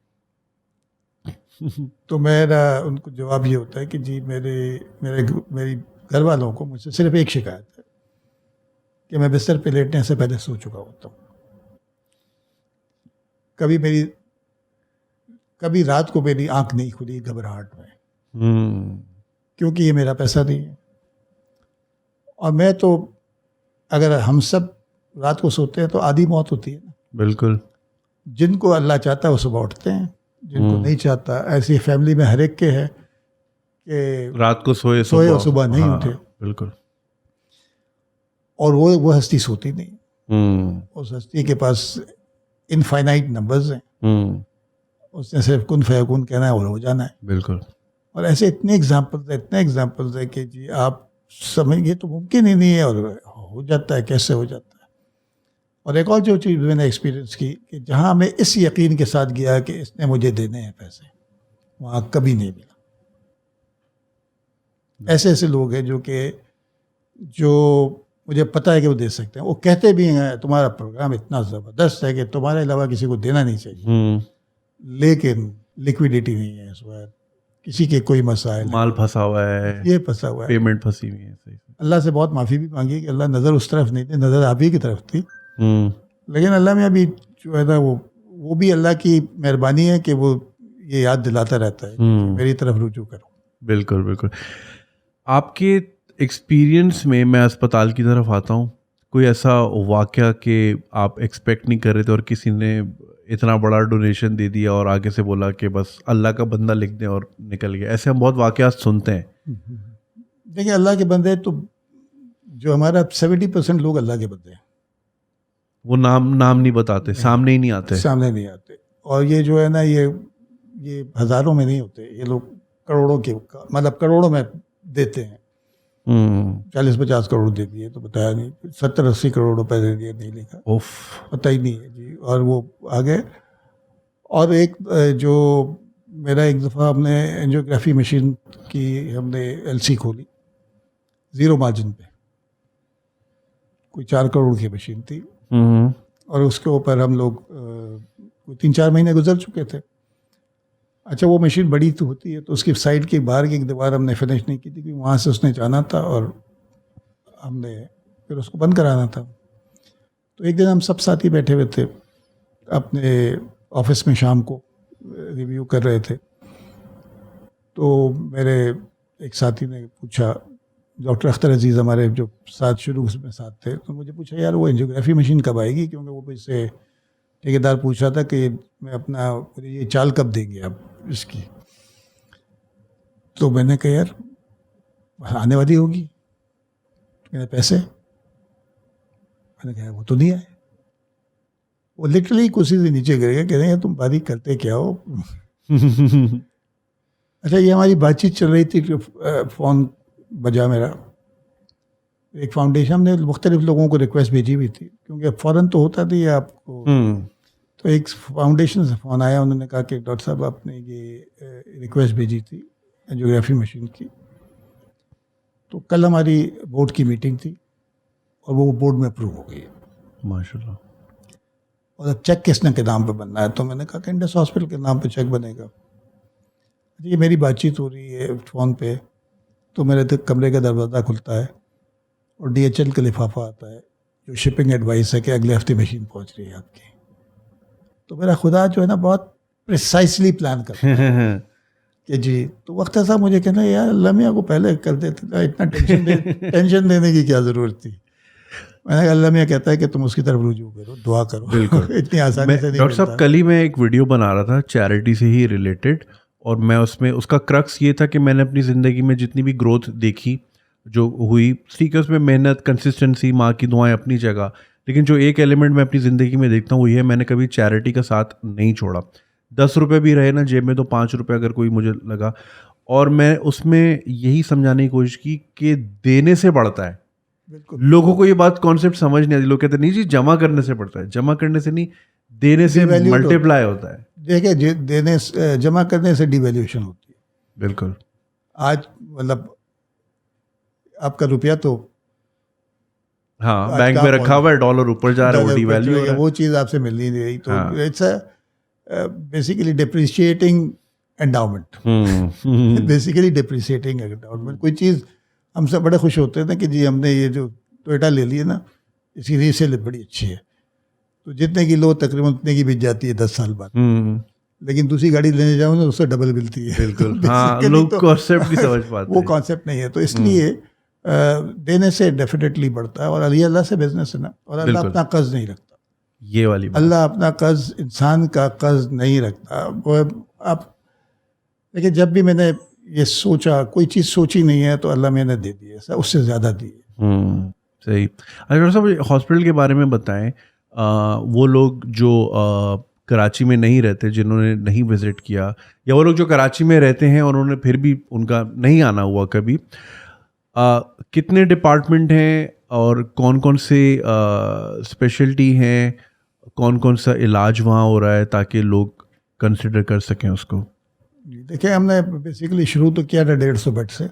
तो मेरा उनको जवाब ये होता है कि जी मेरी घर वालों को मुझसे सिर्फ एक शिकायत है कि मैं बिस्तर पे लेटने से पहले सो चुका होता हूँ। कभी रात को मेरी आंख नहीं खुली घबराहट में, क्योंकि ये मेरा पैसा नहीं है। और मैं तो, अगर हम सब रात को सोते हैं तो आधी मौत होती है ना। बिल्कुल। जिनको अल्लाह चाहता है वो सुबह उठते हैं, जिनको नहीं चाहता, ऐसी फैमिली में हर एक के है कि रात को सोए और सुबह नहीं उठे। बिल्कुल। और वो हस्ती सोती नहीं, उस हस्ती के पास इनफाइनाइट नंबर्स हैं, उसने सिर्फ कुन फयकुन कहना है और हो जाना है। बिल्कुल। और ऐसे इतने एग्जाम्पल्स है कि जी आप समझिए तो मुमकिन ही नहीं है, और हो जाता है, कैसे हो जाता है। और एक और जो चीज़ मैंने एक्सपीरियंस की कि जहाँ मैं इस यकीन के साथ गया कि इसने मुझे देने हैं पैसे, वहाँ कभी नहीं मिला। ऐसे लोग हैं जो मुझे पता है कि वो दे सकते हैं, वो कहते भी हैं तुम्हारा प्रोग्राम इतना ज़बरदस्त है कि तुम्हारे अलावा किसी को देना नहीं चाहिए, लेकिन लिक्विडिटी नहीं है इस बार, किसी के कोई मसाइल, माल फंसा हुआ है, ये फंसा हुआ है, पेमेंट फंसी हुई है। सही। अल्लाह से बहुत माफ़ी भी मांगी कि अल्लाह नज़र उस तरफ नहीं थी, नज़र आप ही की तरफ थी। लेकिन अल्लाह में अभी जो है ना, वो भी अल्लाह की मेहरबानी है कि वो ये याद दिलाता रहता है कि मेरी तरफ रुजू करो। बिल्कुल बिल्कुल। आपके एक्सपीरियंस में, मैं अस्पताल की तरफ आता हूँ, कोई ऐसा वाक़या कि आप एक्सपेक्ट नहीं कर रहे थे और किसी ने इतना बड़ा डोनेशन दे दिया और आगे से बोला कि बस अल्लाह का बंदा लिख दें और निकल गया? ऐसे हम बहुत वाक़यात सुनते हैं। देखिए, अल्लाह के बंदे तो जो हमारा 70% लोग अल्लाह के बंदे हैं, वो नाम नहीं बताते, सामने ही नहीं आते। और ये जो है ना, ये हज़ारों में नहीं होते, ये लोग करोड़ों के, मतलब करोड़ों में देते हैं। 40-50 करोड़ दे दिए तो बताया नहीं, 70-80 करोड़ रुपए दे दिए, नहीं लिखा, पता ही नहीं है जी। और वो आगे, और एक जो मेरा एक दफ़ा हमने एंजियोग्राफी मशीन की, हमने LC खोली 0 मार्जिन पे, कोई 4 करोड़ की मशीन थी, और उसके ऊपर हम लोग कोई 3-4 महीने गुजर चुके थे। अच्छा, वो मशीन बड़ी तो होती है, तो उसकी साइड की बाहर की एक दीवार हमने फिनिश नहीं की थी, क्योंकि वहाँ से उसने जाना था और हमने फिर उसको बंद कराना था। तो एक दिन हम सब साथी बैठे हुए थे अपने ऑफिस में, शाम को रिव्यू कर रहे थे। तो मेरे एक साथी ने पूछा, डॉक्टर अख्तर अजीज़ हमारे जो साथ शुरू में साथ थे, तो मुझे पूछा, यार वो एंजियोग्राफी मशीन कब आएगी, क्योंकि वो मुझसे ठेकेदार पूछ रहा था कि मैं अपना ये चाल कब देंगे आप इसकी। तो मैंने कहा, यार आने वाली होगी। मैंने पैसे, मैंने कहा वो तो नहीं आए। वो लिटरली कुर्सी से नीचे गिर गया, कह रहे हैं तुम बारीक करते क्या हो। अच्छा, ये हमारी बातचीत चल रही थी, फ़ोन बजा मेरा। एक फाउंडेशन ने मुख्तलिफ लोगों को रिक्वेस्ट भेजी हुई थी, क्योंकि फ़ौरन तो होता नहीं है आपको। तो एक फाउंडेशन से फ़ोन आया, उन्होंने कहा कि डॉक्टर साहब आपने ये रिक्वेस्ट भेजी थी एंजियोग्राफी मशीन की। तो कल हमारी बोर्ड की मीटिंग थी और वो बोर्ड में अप्रूव हो गई, माशाल्लाह। और अब चेक किसने के नाम पे बनना है? तो मैंने कहा कि इंडस हॉस्पिटल के नाम पे चेक बनेगा। ये मेरी बातचीत हो रही है फ़ोन पे, तो मेरे कमरे का दरवाज़ा खुलता है और DHL का लिफाफा आता है, जो शिपिंग एडवाइस है कि अगले हफ्ते मशीन पहुंच रही है आपकी। तो मेरा खुदा जो है ना, बहुत प्रिसाइसली प्लान करता है कि जी। तो वक्त ऐसा मुझे कहना, यार अल्लाह मियाँ को पहले कर देते था, इतना टेंशन देने की क्या ज़रूरत थी। मैंने कहा, अल्लाह मियाँ कहता है कि तुम उसकी तरफ रुजू करो, दुआ करो। बिल्कुल। इतनी आसानी से नहीं डॉक्टर साहब, कल ही मैं एक वीडियो बना रहा था चैरिटी से ही रिलेटेड, और मैं उसमें उसका क्रक्स ये था कि मैंने अपनी ज़िंदगी में जितनी भी ग्रोथ देखी जो हुई, ठीक है, उसमें मेहनत, कंसिस्टेंसी, माँ की दुआएं अपनी जगह, लेकिन जो एक एलिमेंट मैं अपनी ज़िंदगी में देखता हूँ वो ये है, मैंने कभी चैरिटी का साथ नहीं छोड़ा। 10 रुपये भी रहे ना जेब में, तो 5 रुपये अगर कोई मुझे लगा, और मैं उसमें यही समझाने की कोशिश की कि देने से बढ़ता है। बिल्कुल। लोगों को ये बात कॉन्सेप्ट समझ नहीं आती। लोग कहते नहीं जी जमा करने से बढ़ता है, जमा करने से नहीं, देने से मल्टीप्लाई होता है। देखिए, देने जमा करने से डिवैल्यूएशन होती है। बिल्कुल। आज मतलब आपका रुपया तो हाँ, बैंक में रखा हुआ है, डॉलर ऊपर जा रहा है, वो डिवैल्यू हो रहा है, वो चीज़ आपसे मिल नहीं रही। तो it's basically depreciating endowment. Basically depreciating endowment. कोई चीज़ हमसे बड़े खुश होते हैं ना कि जी हमने ये जो टोयोटा ले ली है ना, इसकी रीसेल बड़ी अच्छी है, तो जितने की लो तकरीबन उतने की बिक जाती है 10 साल बाद। लेकिन दूसरी गाड़ी लेने जाओ ना, उससे डबल मिलती है। बिल्कुल। हाँ, लोग कॉन्सेप्ट नहीं समझ पाते। वो कॉन्सेप्ट नहीं है, तो इसलिए देने से डेफिनेटली बढ़ता है। और अल्लाह से बिजनेस है ना, और अल्लाह अपना कर्ज नहीं रखता। ये वाली बात। अल्लाह अपना कर्ज, इंसान का कर्ज नहीं रखता। वो आप देखिए, जब भी मैंने ये सोचा, कोई चीज़ सोची नहीं है तो अल्लाह मैंने दे दी है, उससे ज़्यादा दी है। सही। अच्छा डॉक्टर साहब, हॉस्पिटल के बारे में बताएं। वो लोग जो कराची में नहीं रहते, जिन्होंने नहीं विजिट किया, या वो लोग जो कराची में रहते हैं और उन्होंने फिर भी उनका नहीं आना हुआ कभी, कितने डिपार्टमेंट हैं और कौन कौन से स्पेशलिटी हैं, कौन कौन सा इलाज वहाँ हो रहा है, ताकि लोग कंसिडर कर सकें उसको? देखिए, हमने बेसिकली शुरू तो किया था 150 बेड से,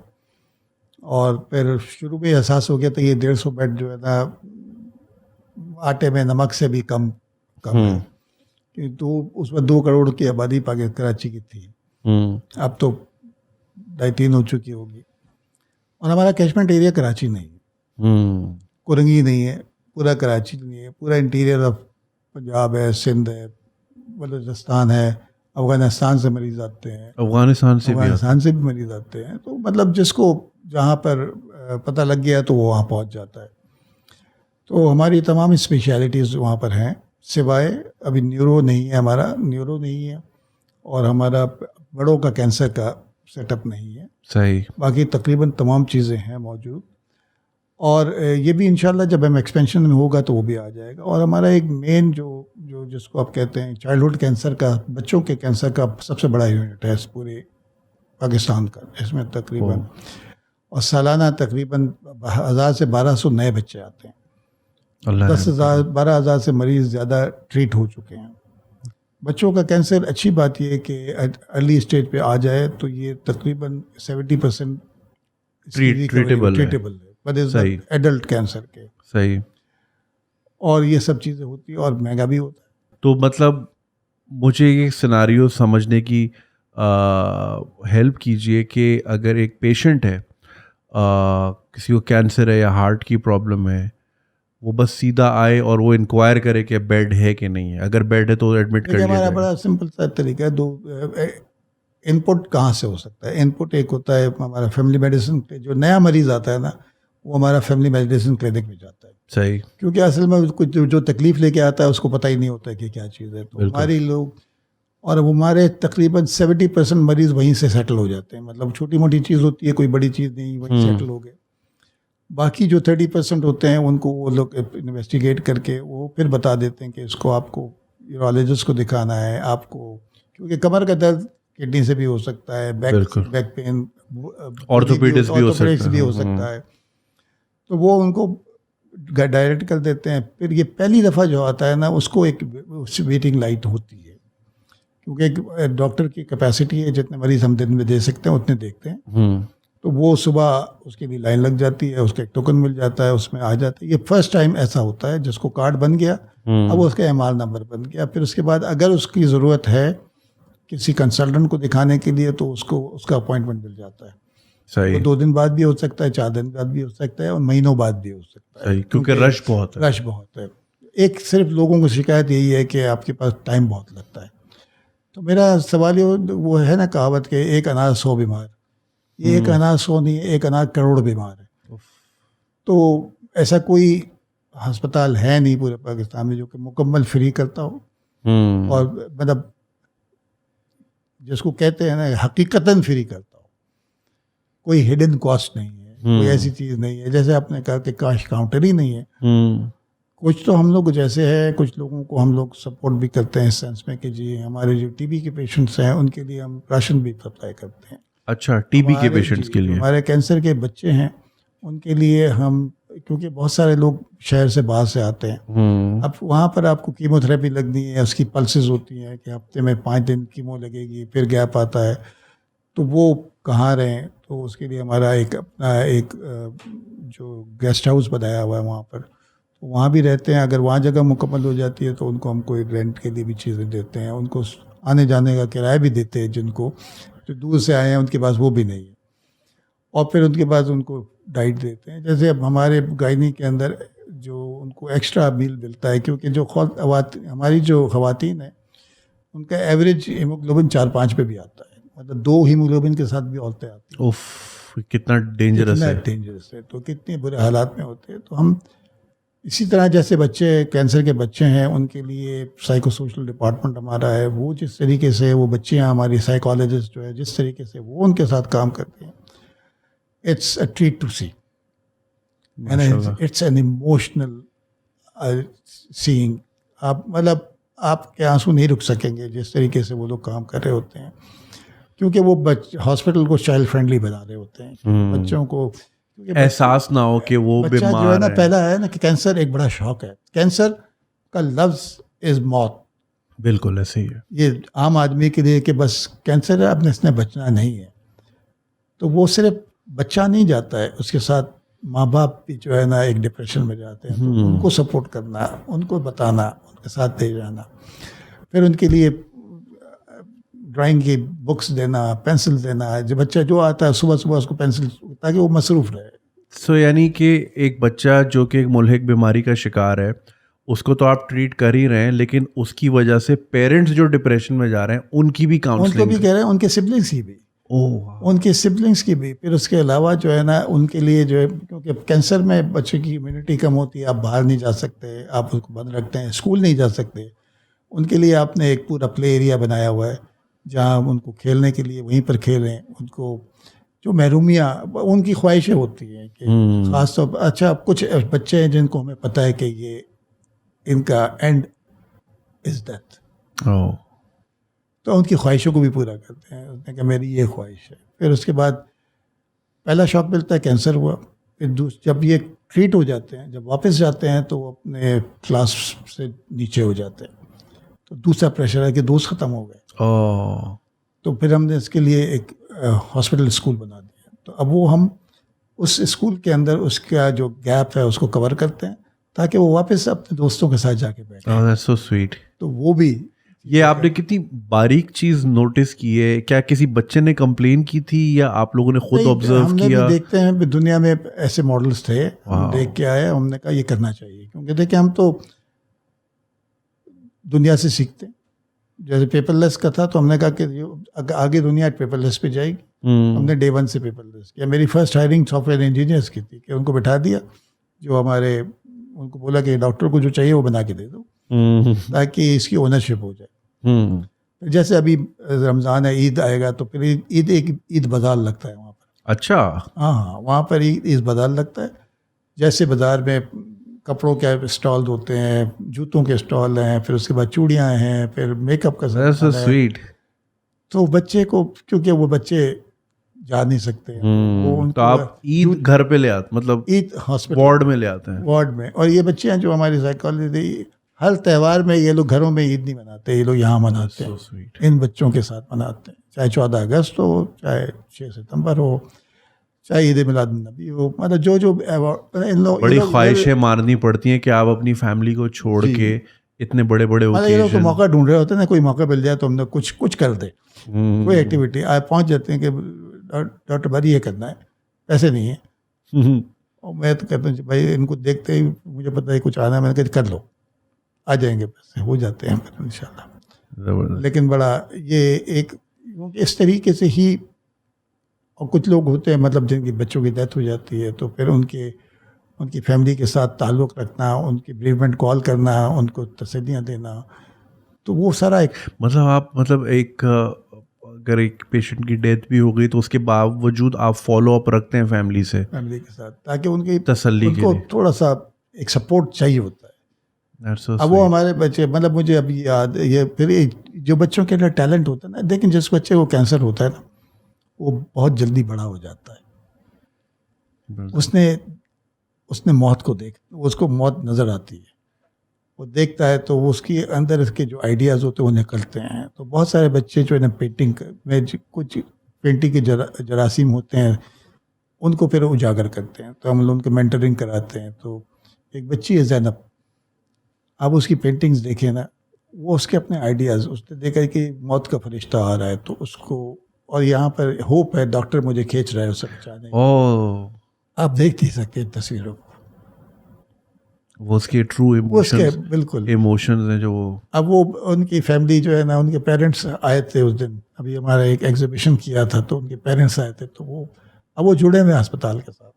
और फिर शुरू में एहसास हो गया था ये 150 बेड जो है ना, आटे में नमक से भी कम है। तो उसमें 2 करोड़ की आबादी कराची की थी, अब तो 2.5-3 हो चुकी होगी। और हमारा कैचमेंट एरिया कराची नहीं है, कुरंगी नहीं है, पूरा कराची नहीं है, पूरा इंटीरियर ऑफ पंजाब है, सिंध है, बलूचिस्तान है, अफ़गानिस्तान से मरीज़ आते हैं, अफ़गानिस्तान से भी मरीज़ आते हैं। तो मतलब जिसको जहाँ पर पता लग गया तो वो वहाँ पहुँच जाता है। तो हमारी तमाम स्पेशलिटीज़ वहाँ पर हैं, सिवाय अभी न्यूरो नहीं है, हमारा न्यूरो नहीं है, और हमारा बड़ों का कैंसर का सेटअप नहीं है। सही। बाकी तकरीबन तमाम चीज़ें हैं मौजूद, और ये भी इंशाल्लाह जब हम एक्सपेंशन में होगा तो वो भी आ जाएगा। और हमारा एक मेन जो जिसको आप कहते हैं चाइल्डहुड कैंसर का, बच्चों के कैंसर का सबसे बड़ा यूनिट है पूरे पाकिस्तान का, इसमें तकरीबन, और सालाना तकरीबन 1000 से 1200 नए बच्चे आते हैं। 10,000 12,000 से मरीज़ ज़्यादा ट्रीट हो चुके हैं। बच्चों का कैंसर, अच्छी बात यह है कि अर्ली स्टेज पे आ जाए तो ये तकरीबन 70% ट्रीटेबल है, बट इज एडल्ट कैंसर के। सही। और ये सब चीज़ें होती है और महंगा भी होता है। तो मतलब मुझे ये सिनारियो समझने की हेल्प कीजिए कि अगर एक पेशेंट है, किसी को कैंसर है या हार्ट की प्रॉब्लम है, वो बस सीधा आए और वो इंक्वायर करे कि बेड है कि नहीं है, अगर बेड है तो एडमिट कर देखिए, लिया हमारा जाएगा। बड़ा सिंपल सा तरीका है। दो इनपुट कहाँ से हो सकता है? इनपुट एक होता है हमारा फैमिली मेडिसिन पे, जो नया मरीज आता है ना, वो हमारा फैमिली मेडिसिन क्लिनिक में जाता है, सही। क्योंकि असल में कुछ जो तकलीफ लेके आता है उसको पता ही नहीं होता है कि क्या चीज़ है। तो बिल्कुल। हमारी लोग, और हमारे तकरीबन 70% मरीज वहीं से सेटल हो जाते हैं। मतलब छोटी मोटी चीज़ होती है, कोई बड़ी चीज़ नहीं, वहीं सेटल हो गए। बाकी जो 30% होते हैं उनको वो लोग इन्वेस्टिगेट करके वो फिर बता देते हैं कि इसको आपको यूरोलॉजिस्ट को दिखाना है आपको, क्योंकि कमर का दर्द किडनी से भी हो सकता है, बिल्कुल। बैक पेन, ऑर्थोपेडिक्स भी हो सकता है। भी हो सकता है। तो वो उनको डायरेक्ट कर देते हैं। फिर ये पहली दफ़ा जो आता है ना, उसको एक वेटिंग लाइट होती है, क्योंकि एक डॉक्टर की कैपेसिटी है, जितने मरीज हम दिन में दे सकते हैं उतने देखते हैं। तो वो सुबह उसके लिए लाइन लग जाती है, उसका एक टोकन मिल जाता है, उसमें आ जाता है। ये फर्स्ट टाइम ऐसा होता है जिसको कार्ड बन गया, अब उसका एमआर नंबर बन गया। फिर उसके बाद अगर उसकी ज़रूरत है किसी कंसल्टेंट को दिखाने के लिए, तो उसको उसका अपॉइंटमेंट मिल जाता है। सही। वो 2 दिन बाद भी हो सकता है, 4 दिन बाद भी हो सकता है, और महीनों बाद भी हो सकता है। सही, क्योंकि रश बहुत है। रश बहुत है। एक सिर्फ लोगों को शिकायत यही है कि आपके पास टाइम बहुत लगता है। तो मेरा सवाल ये वो है ना, कहावत के एक अनाज 100 बीमार। ये एक अनाज 100 नहीं है, एक अनाज करोड़ बीमार है। तो ऐसा कोई अस्पताल है नहीं पूरे पाकिस्तान में जो कि मुकम्मल फ्री करता हो, और मतलब जिसको कहते हैं ना हकीकतन फ्री करता हो। कोई हिडन कॉस्ट नहीं है, कोई ऐसी चीज़ नहीं है। जैसे आपने कहा कि कैश काउंटर ही नहीं है। कुछ तो हम लोग जैसे है, कुछ लोगों को हम लोग सपोर्ट भी करते हैं इस सेंस में कि जी हमारे जो टीबी के पेशेंट्स हैं उनके लिए हम राशन भी सप्लाई करते हैं। अच्छा, टीबी के पेशेंट्स के लिए? हमारे कैंसर के बच्चे हैं उनके लिए हम, क्योंकि बहुत सारे लोग शहर से बाहर से आते हैं, अब वहाँ पर आपको कीमोथेरेपी लगनी है, उसकी पल्सेस होती हैं कि हफ्ते में 5 दिन कीमो लगेगी, फिर गैप आता है, तो वो कहाँ रहें। तो उसके लिए हमारा एक अपना एक जो गेस्ट हाउस बनाया हुआ है वहाँ पर, तो वहाँ भी रहते हैं। अगर वहाँ जगह मुकम्मल हो जाती है तो उनको हम कोई रेंट के लिए भी चीज़ें देते हैं, उनको आने जाने का किराया भी देते हैं, जिनको जो दूर से आए हैं उनके पास वो भी नहीं है, और फिर उनके पास उनको डाइट देते हैं। जैसे अब हमारे गायनी के अंदर जो उनको एक्स्ट्रा मील मिलता है, क्योंकि जो हमारी जो ख़वातीन है उनका एवरेज हीमोग्लोबिन 4-5 पे भी आता है, मतलब 2 हीमोग्लोबिन के साथ भी औरतें आती हैं। उफ, कितना डेंजरस है। डेंजरस है, तो कितने बुरे हालात में होते हैं। तो हम इसी तरह जैसे बच्चे कैंसर के बच्चे हैं उनके लिए साइको सोशल डिपार्टमेंट हमारा है, वो जिस तरीके से वो बच्चियाँ हमारी साइकोलॉजिस्ट जो है जिस तरीके से वो उनके साथ काम करते हैं, it's a treat to see, and it's an emotional seeing. आप मतलब आपके आंसू नहीं रुक सकेंगे जिस तरीके से वो लोग काम कर रहे होते हैं, क्योंकि वो हॉस्पिटल को चाइल्ड फ्रेंडली बना रहे होते हैं। बच्चों को एहसास ना हो कि वो बच्चा बीमार जो है ना, है। पहला है ना कि कैंसर एक बड़ा शौक है। कैंसर का लफ्ज इज मौत। बिल्कुल ऐसे ही है। ये आम आदमी के लिए कि बस कैंसर है, अपने इसने बचना नहीं है, तो वो सिर्फ बच्चा नहीं जाता है, उसके साथ माँ बाप भी जो है ना एक डिप्रेशन में जाते हैं। तो उनको सपोर्ट करना, उनको बताना, उनके साथ ले जाना, फिर उनके लिए ड्राइंग की बुक्स देना, पेंसिल देना। जो बच्चा जो आता है सुबह सुबह उसको पेंसिल, ताकि वो मसरूफ़ रहे। सो यानी कि एक बच्चा जो कि एक मुल्हिक बीमारी का शिकार है, उसको तो आप ट्रीट कर ही रहे हैं, लेकिन उसकी वजह से पेरेंट्स जो डिप्रेशन में जा रहे हैं उनकी भी काउंसलिंग, उनको भी कह रहे हैं, उनके सिबलिंग्स की भी, उनके सिबलिंग्स की भी। फिर उसके अलावा जो है ना उनके लिए जो है, क्योंकि कैंसर में बच्चे की इम्यूनिटी कम होती है, आप बाहर नहीं जा सकते, आप उसको बंद रखते हैं, स्कूल नहीं जा सकते, उनके लिए आपने एक पूरा प्ले एरिया बनाया हुआ है जहाँ उनको खेलने के लिए वहीं पर खेलें। उनको जो महरूमियाँ उनकी ख्वाहिशें होती हैं कि ख़ास तौर पर, अच्छा कुछ बच्चे हैं जिनको हमें पता है कि ये इनका एंड इज़ डेथ, तो उनकी ख्वाहिशों को भी पूरा करते हैं। उसने कहा मेरी ये ख्वाहिश है। फिर उसके बाद पहला शौक मिलता है, कैंसर हुआ। फिर जब ये ट्रीट हो जाते हैं, जब वापस जाते हैं तो वो अपने क्लास से नीचे हो जाते हैं, तो दूसरा प्रेशर है कि दोस्त ख़त्म हो गए। तो फिर हमने इसके लिए एक हॉस्पिटल स्कूल बना दिया। तो अब वो हम उस स्कूल के अंदर उसका जो गैप है उसको कवर करते हैं, ताकि वो वापस अपने दोस्तों के साथ जाके बैठे। Oh, that's so sweet. तो वो भी ये आपने कितनी बारीक चीज नोटिस की है? क्या किसी बच्चे ने कंप्लेन की थी या आप लोगों ने खुद नहीं, ऑब्जर्व हमने किया? भी देखते हैं भी दुनिया में ऐसे मॉडल्स थे, हम वाह। देख के आए, हमने कहा ये करना चाहिए, क्योंकि देखिए हम तो दुनिया से सीखते हैं। जैसे पेपरलेस का था तो हमने कहा कि आगे दुनिया पेपरलेस पे जाएगी। हमने डे 1 से पेपरलेस किया। मेरी फर्स्ट हायरिंग सॉफ्टवेयर इंजीनियर्स की थी कि उनको बिठा दिया, जो हमारे उनको बोला कि डॉक्टर को जो चाहिए वो बना के दे दो ताकि इसकी ओनरशिप हो जाए। जैसे अभी रमज़ान है, ईद आएगा तो फिर ईद बाज़ार लगता है वहाँ पर। अच्छा। हाँ, वहाँ पर ईद बाज़ार लगता है। जैसे बाज़ार में कपड़ों के स्टॉल होते हैं, जूतों के स्टॉल हैं, फिर उसके बाद चूड़ियाँ हैं, फिर मेकअप का That's so सामान है। sweet। तो बच्चे को, क्योंकि वो बच्चे जा नहीं सकते हैं, वो तो उनको आप ईद घर पे ले आते, मतलब ईद हॉस्पिटल वार्ड में ले आते हैं? वार्ड में। और ये बच्चे हैं जो हमारी साइकोलॉजी, हर त्यौहार में ये लोग घरों में ईद नहीं मनाते, ये लोग यहाँ मनाते So हैं, sweet। इन बच्चों के साथ मनाते हैं। चाहे 14 अगस्त हो, चाहे 6 सितंबर हो, चाहे ईद मिलाद नबी हो, मतलब जो इन लोग बड़ी ख्वाहिशें मारनी पड़ती हैं कि आप अपनी फैमिली को छोड़ जी। के इतने बड़े बड़े मतलब ये लोग तो ओकेजन। मौका ढूंढ रहे होते हैं ना, कोई मौका मिल जाए तो हमने कुछ कर दे, कोई एक्टिविटी आए, पहुंच जाते हैं कि डॉक्टर भाई ये करना है, पैसे नहीं है। और मैं तो कहता हूँ भाई इनको देखते ही मुझे पता है कुछ आना है, मैंने कहा कर लो, आ जाएंगे पैसे, हो जाते हैं फिर इंशाल्लाह। लेकिन बड़ा ये एक, क्योंकि इस तरीके से ही, और कुछ लोग होते हैं मतलब जिनकी बच्चों की डेथ हो जाती है तो फिर उनकी फैमिली के साथ ताल्लुक़ रखना, उनकी बेरीमेंट कॉल करना, उनको तसल्लियाँ देना, तो वो सारा एक, मतलब आप, मतलब एक अगर एक पेशेंट की डेथ भी हो गई तो उसके बावजूद आप फॉलो अप रखते हैं फैमिली से, फैमिली के साथ, ताकि उनकी तसल्ली के उनको लिए। थोड़ा सा एक सपोर्ट चाहिए होता है। That's so अब वो sweet। हमारे बच्चे, मतलब मुझे अभी याद ये, फिर जो बच्चों के अंदर टैलेंट होता है ना, लेकिन जिस बच्चे को कैंसर होता है ना, वो बहुत जल्दी बड़ा हो जाता है। बिल्कुल। उसने मौत को उसको मौत नज़र आती है, वो देखता है तो वो उसके अंदर इसके जो आइडियाज़ होते हैं वो निकलते हैं। तो बहुत सारे बच्चे जो है ना पेंटिंग में कुछ पेंटिंग के जरासीम होते हैं, उनको फिर उजागर करते हैं, तो हम लोग उनको मेंटरिंग कराते हैं। तो एक बच्ची है ज़ैनब, आप उसकी पेंटिंग्स देखें ना, वो उसके अपने आइडियाज़, उसने देखा कि मौत का फरिश्ता आ रहा है तो उसको, और यहाँ पर होप है, डॉक्टर मुझे खींच रहा है उसे बचाने। ओह, आप देख नहीं सकते इन तस्वीरों को, वो उसके ट्रू वो उसके इमोशंस बिल्कुल। इमोशंस हैं जो अब वो उनकी फैमिली जो है ना, उनके पेरेंट्स आए थे उस दिन, अभी हमारा एक एग्जीबिशन किया था तो उनके पेरेंट्स आए थे, तो वो जुड़े हुए अस्पताल के साथ,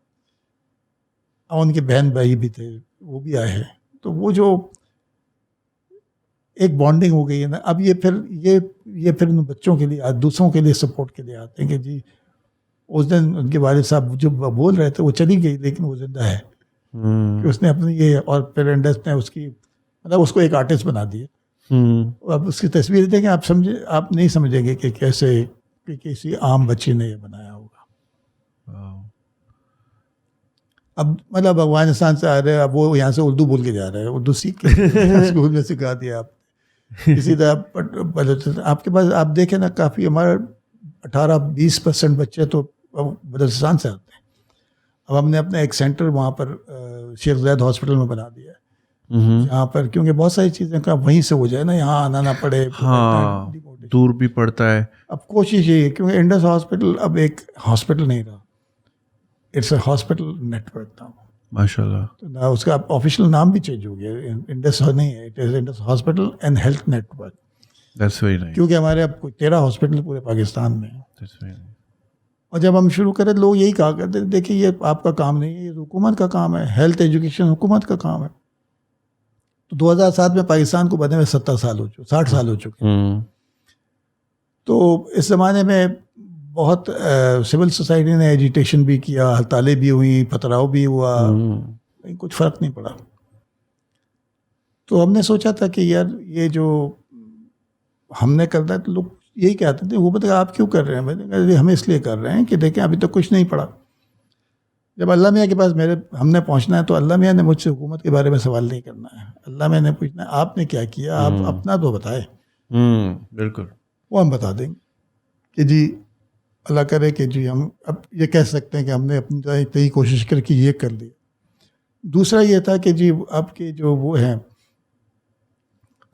और उनके बहन भाई भी थे, वो भी आए हैं। तो वो जो एक बॉन्डिंग हो गई है ना, अब ये फिर उन बच्चों के लिए, दूसरों के लिए सपोर्ट के लिए आते हैं कि जी उस दिन उनके वालिद साहब जो बोल रहे थे वो चली गई, लेकिन वो जिंदा है, कि उसने अपनी ये, और पेरेंट्स ने उसकी, मतलब उसको एक आर्टिस्ट बना दिया। अब उसकी तस्वीर देखें, आप नहीं समझेंगे कि कैसे कि किसी आम बच्ची ने ये बनाया होगा। अब मतलब अफगानिस्तान से आ रहे हैं, अब वो यहाँ से उर्दू बोल के जा रहे हैं, उर्दू सीख के स्कूल में सिखा दिया आप। इसी तरह आपके पास आप देखें ना, काफ़ी हमारा 18-20% बच्चे तो बलूचिस्तान से आते हैं। अब हमने अपना एक सेंटर वहाँ पर शेख ज़ैद हॉस्पिटल में बना दिया है, जहाँ पर क्योंकि बहुत सारी चीज़ें का वहीं से हो जाए ना, यहाँ आना ना पड़े। हाँ, दूर भी पड़ता है। अब कोशिश ये है, क्योंकि इंडस हॉस्पिटल अब एक हॉस्पिटल नहीं रहा, it's a hospital network now, माशाल्लाह। तो ना उसका ऑफिशियल नाम भी चेंज हो गया, इंडस नहीं है, it is Indus hospital and health network. That's very nice. क्योंकि हमारे अब कोई 13 हॉस्पिटल पूरे पाकिस्तान में है। That's very nice. और जब हम शुरू करें, लोग यही कहा करते, देखिए ये आपका काम नहीं है, ये हुकूमत का काम है, हेल्थ एजुकेशन हुकूमत का काम है। तो 2007 में पाकिस्तान को बने हुए 70 साल हो चुके, 60 साल हो चुके। तो इस ज़माने में बहुत सिविल सोसाइटी ने एजिटेशन भी किया, हड़तालें भी हुई, पथराव भी हुआ, लेकिन कुछ फ़र्क नहीं पड़ा। तो हमने सोचा था कि यार ये जो हमने करना है, तो लोग यही कहते थे, वो बताया आप क्यों कर रहे हैं? मैंने कहा हम इसलिए कर रहे हैं कि देखें अभी तक कुछ नहीं पड़ा। जब अल्लाह मियाँ के पास हमने पहुँचना है, तो अल्लाह मियाँ ने मुझसे हुकूमत के बारे में सवाल नहीं करना है। अल्लाह मियाँ ने पूछना है आपने क्या किया, आप अपना तो बताए। बिल्कुल, वो हम बता देंगे कि जी अल्लाह करे कि जी हम अब ये कह सकते हैं कि हमने अपनी तय कोशिश करके ये कर लिया। दूसरा ये था कि जी आपके जो वो हैं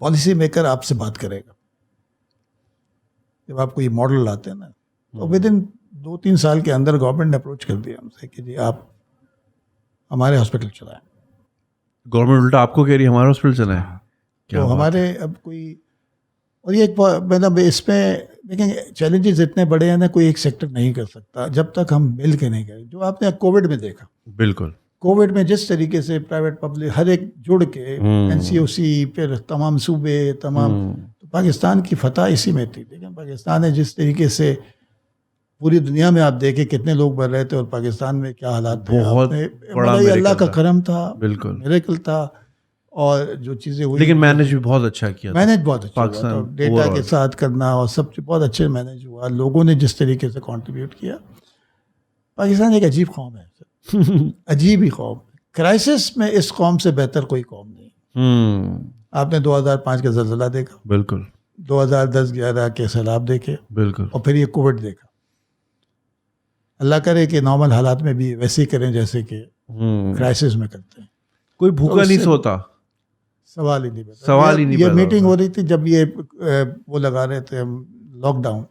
पॉलिसी मेकर आपसे बात करेगा, जब आप कोई मॉडल लाते हैं ना, तो विद इन 2-3 साल के अंदर गवर्नमेंट ने अप्रोच कर दिया हमसे कि जी आप हमारे हॉस्पिटल चलाएं। गवर्नमेंट उल्टा आपको कह रही है हमारा हॉस्पिटल चलाएं। क्या तो बात हमारे अब कोई, और ये एक मतलब इसमें देखेंगे चैलेंजेस इतने बड़े हैं ना, कोई एक सेक्टर नहीं कर सकता जब तक हम मिल के नहीं करें। जो आपने कोविड में देखा, है। बिल्कुल। कोविड में जिस तरीके से प्राइवेट पब्लिक हर एक जुड़ के, एनसीओसी, फिर तमाम सूबे, तमाम, तो पाकिस्तान की फतह इसी में थी। लेकिन पाकिस्तान ने जिस तरीके से पूरी दुनिया में आप देखे कितने लोग मर रहे थे और पाकिस्तान में क्या हालात थे, बहुत बड़ा मतलब ये अल्लाह miracle का था। करम था, बिल्कुल। मिरेकल था। और जो चीज़ें हुई, लेकिन मैनेज भी बहुत अच्छा किया था। मैनेज बहुत अच्छा हुआ पाकिस्तान था, डेटा overall। के साथ करना और सब चीज़ बहुत अच्छे मैनेज हुआ। लोगों ने जिस तरीके से कंट्रीब्यूट किया, पाकिस्तान एक अजीब कौम है अजीब ही कौम। क्राइसिस में इस कौम से बेहतर कोई कौम नहीं। आपने 2005 का ज़लज़ला देखा, बिल्कुल 2010-11 के सैलाब देखे, बिल्कुल। और फिर ये कोविड देखा। अल्लाह करे कि नॉर्मल हालात में भी वैसे ही करें जैसे कि क्राइसिस में करते हैं। कोई भूखा तो नहीं उससे- सोता। सवाल ही नहीं पैदा, सवाल ही नहीं ये पैदा मीटिंग होता। हो रही थी जब ये वो लगा रहे थे लॉकडाउन,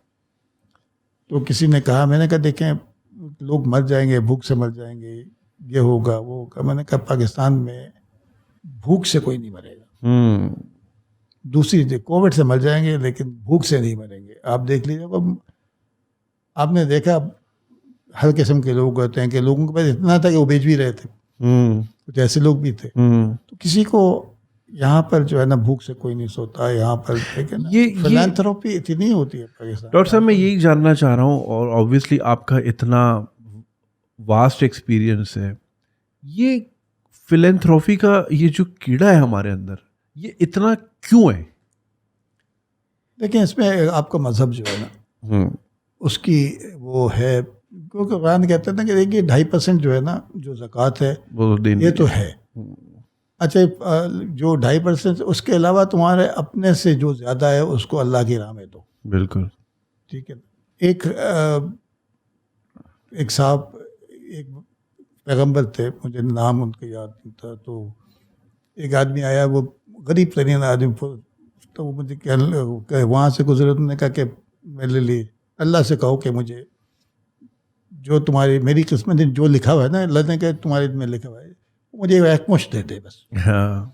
तो किसी ने कहा, मैंने कहा देखें लोग मर जाएंगे, भूख से मर जाएंगे, ये होगा वो होगा। मैंने कहा पाकिस्तान में भूख से कोई नहीं मरेगा। दूसरी चीज़, कोविड से मर जाएंगे लेकिन भूख से नहीं मरेंगे। आप देख लीजिए, अब आपने देखा हर किस्म के लोग होते हैं कि लोगों के पास इतना था कि वो बेच भी रहे थे, कुछ ऐसे लोग भी थे। तो किसी को यहाँ पर जो है ना भूख से कोई नहीं सोता यहाँ पर, लेकिन ये फिलैंथ्रोपी इतनी होती है पाकिस्तान। डॉक्टर साहब मैं यही जानना चाह रहा हूँ, और ऑब्वियसली आपका इतना वास्ट एक्सपीरियंस है, ये फिलैंथ्रोपी का ये जो कीड़ा है हमारे अंदर, ये इतना क्यों है? देखिए इसमें आपका मजहब जो है ना उसकी वो है, क्योंकि कुरान कहते हैं ना कि देखिए 2.5% जो है ना जो ज़कात है वो दिन ये तो है। अच्छा जो 2.5% उसके अलावा तुम्हारे अपने से जो ज़्यादा है उसको अल्लाह की राह में दो। बिल्कुल ठीक है। एक साहब, एक पैगंबर थे, मुझे नाम उनका याद नहीं था, तो एक आदमी आया, वो गरीब तरीन आदमी, तो वो मुझे वहाँ से गुजरे, उन्होंने कहा कि मेरे लिए अल्लाह से कहो कि मुझे जो तुम्हारी मेरी किस्मत में जो लिखा हुआ है ना, अल्लाह ने कहा तुम्हारे में लिखा हुआ है, मुझे एक मुश्त दे दे बस। हाँ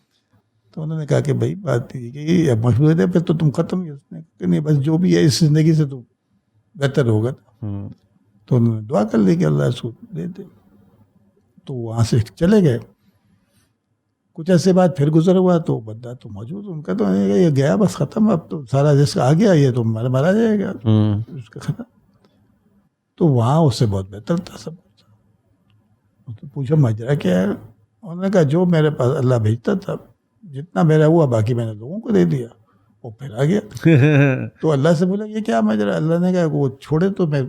तो उन्होंने कहा कि भाई बात ये कि ये मुश्त दे दे फिर तो तुम खत्म ही। उसने कहा नहीं बस जो भी है इस ज़िंदगी से तो बेहतर होगा। तो उन्होंने दुआ कर ली कि अल्लाह इसको दे दे। तो वहाँ से चले गए। कुछ ऐसे बाद फिर गुजर हुआ तो बंदा तो मौजूद, उनका तो ये गया बस ख़त्म, अब तो सारा जिसका आ गया ये तो मारा जाएगा उसका ख़त्म। तो वहाँ उससे बहुत बेहतर था सब कुछ। तो पूछा माजरा क्या है? उन्होंने कहा जो मेरे पास अल्लाह भेजता था, जितना मेरा हुआ बाकी मैंने लोगों को दे दिया, वो फिर आ गया। तो अल्लाह से बोला ये क्या माजरा? अल्लाह ने कहा वो छोड़े तो मैं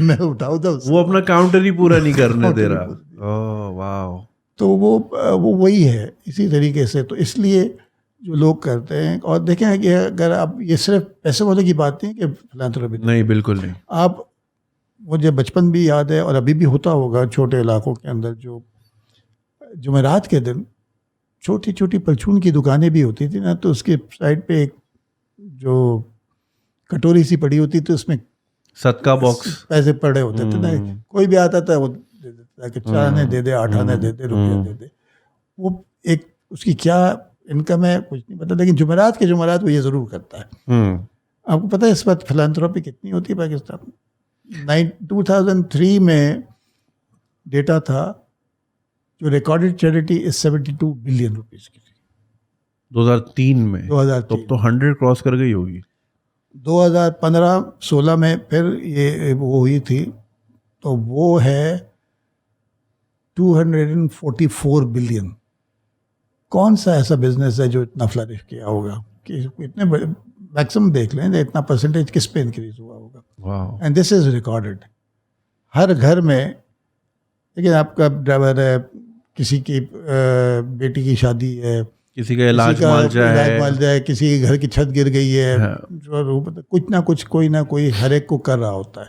मैं उठाऊँ था वो अपना काउंटर ही पूरा नहीं करने दे रहा। ओह वाह। तो वो वही है इसी तरीके से। तो इसलिए जो लोग करते हैं, और देखें कि अगर आप ये सिर्फ पैसे वाले की बात नहीं कि फिलैंथ्रोपी नहीं बिल्कुल नहीं। आप, मुझे बचपन भी याद है और अभी भी होता होगा छोटे इलाकों के अंदर, जो जुमेरात के दिन छोटी छोटी परचून की दुकानें भी होती थी ना, तो उसके साइड पे एक जो कटोरी सी पड़ी होती थी, उसमें सदका बॉक्स पैसे पड़े होते थे ना, कोई भी आता था वो दे देता कि 4 आने दे दे, 8 आने दे दे, रुपये दे दे। वो एक उसकी क्या इनकम है कुछ नहीं पता, लेकिन जुमेरात के जुमेरात वो ये ज़रूर करता है। आपको पता है इस वक्त फिलैंथ्रोपी कितनी होती है पाकिस्तान में? 2003 में डेटा था, जो recorded charity is 72 billion rupees की थी 2003 में। 2003 तो 100 क्रॉस कर गई होगी। 2015-16 में फिर ये वो हुई थी, तो वो है 244 बिलियन। कौन सा ऐसा बिजनेस है जो इतना फ्लरिश किया होगा कि इतने मैक्सिमम देख लें इतना परसेंटेज किस पे इंक्रीज हुआ होगा। एंड दिस इज रिकॉर्डेड हर घर में। लेकिन आपका ड्राइवर है, किसी की बेटी की शादी है, किसी का इलाज माल जाए, किसी के घर की छत गिर गई है, हाँ। कुछ ना कुछ कोई ना कोई हर एक को कर रहा होता है।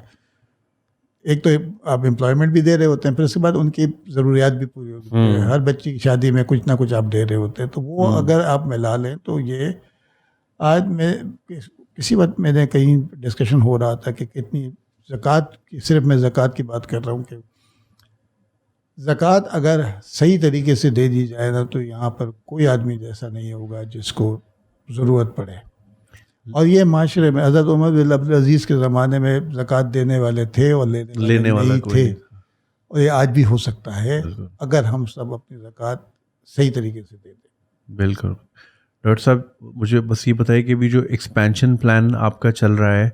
एक तो आप एम्प्लॉयमेंट भी दे रहे होते हैं, फिर उसके बाद उनकी ज़रूरियात भी पूरी होती है। हर बच्ची की शादी में कुछ ना कुछ आप दे रहे होते हैं। तो वो अगर आप मिला लें तो ये आज में किसी बात मैंने कहीं डिस्कशन हो रहा था कि कितनी ज़कात की, सिर्फ मैं ज़कात की बात कर रहा हूँ कि ज़कात अगर सही तरीके से दे दी जाए ना तो यहाँ पर कोई आदमी जैसा नहीं होगा जिसको ज़रूरत पड़े। और ये माशरे में हज़रत उमर बिन अब्दुल अज़ीज़ के ज़माने में ज़कात देने वाले थे और लेने वाले नहीं थे, और ये आज भी हो सकता है अगर हम सब अपनी ज़कात सही तरीके से दे दें। बिल्कुल। डॉक्टर साहब, मुझे बस ये बताइए कि भी जो एक्सपेंशन प्लान आपका चल रहा है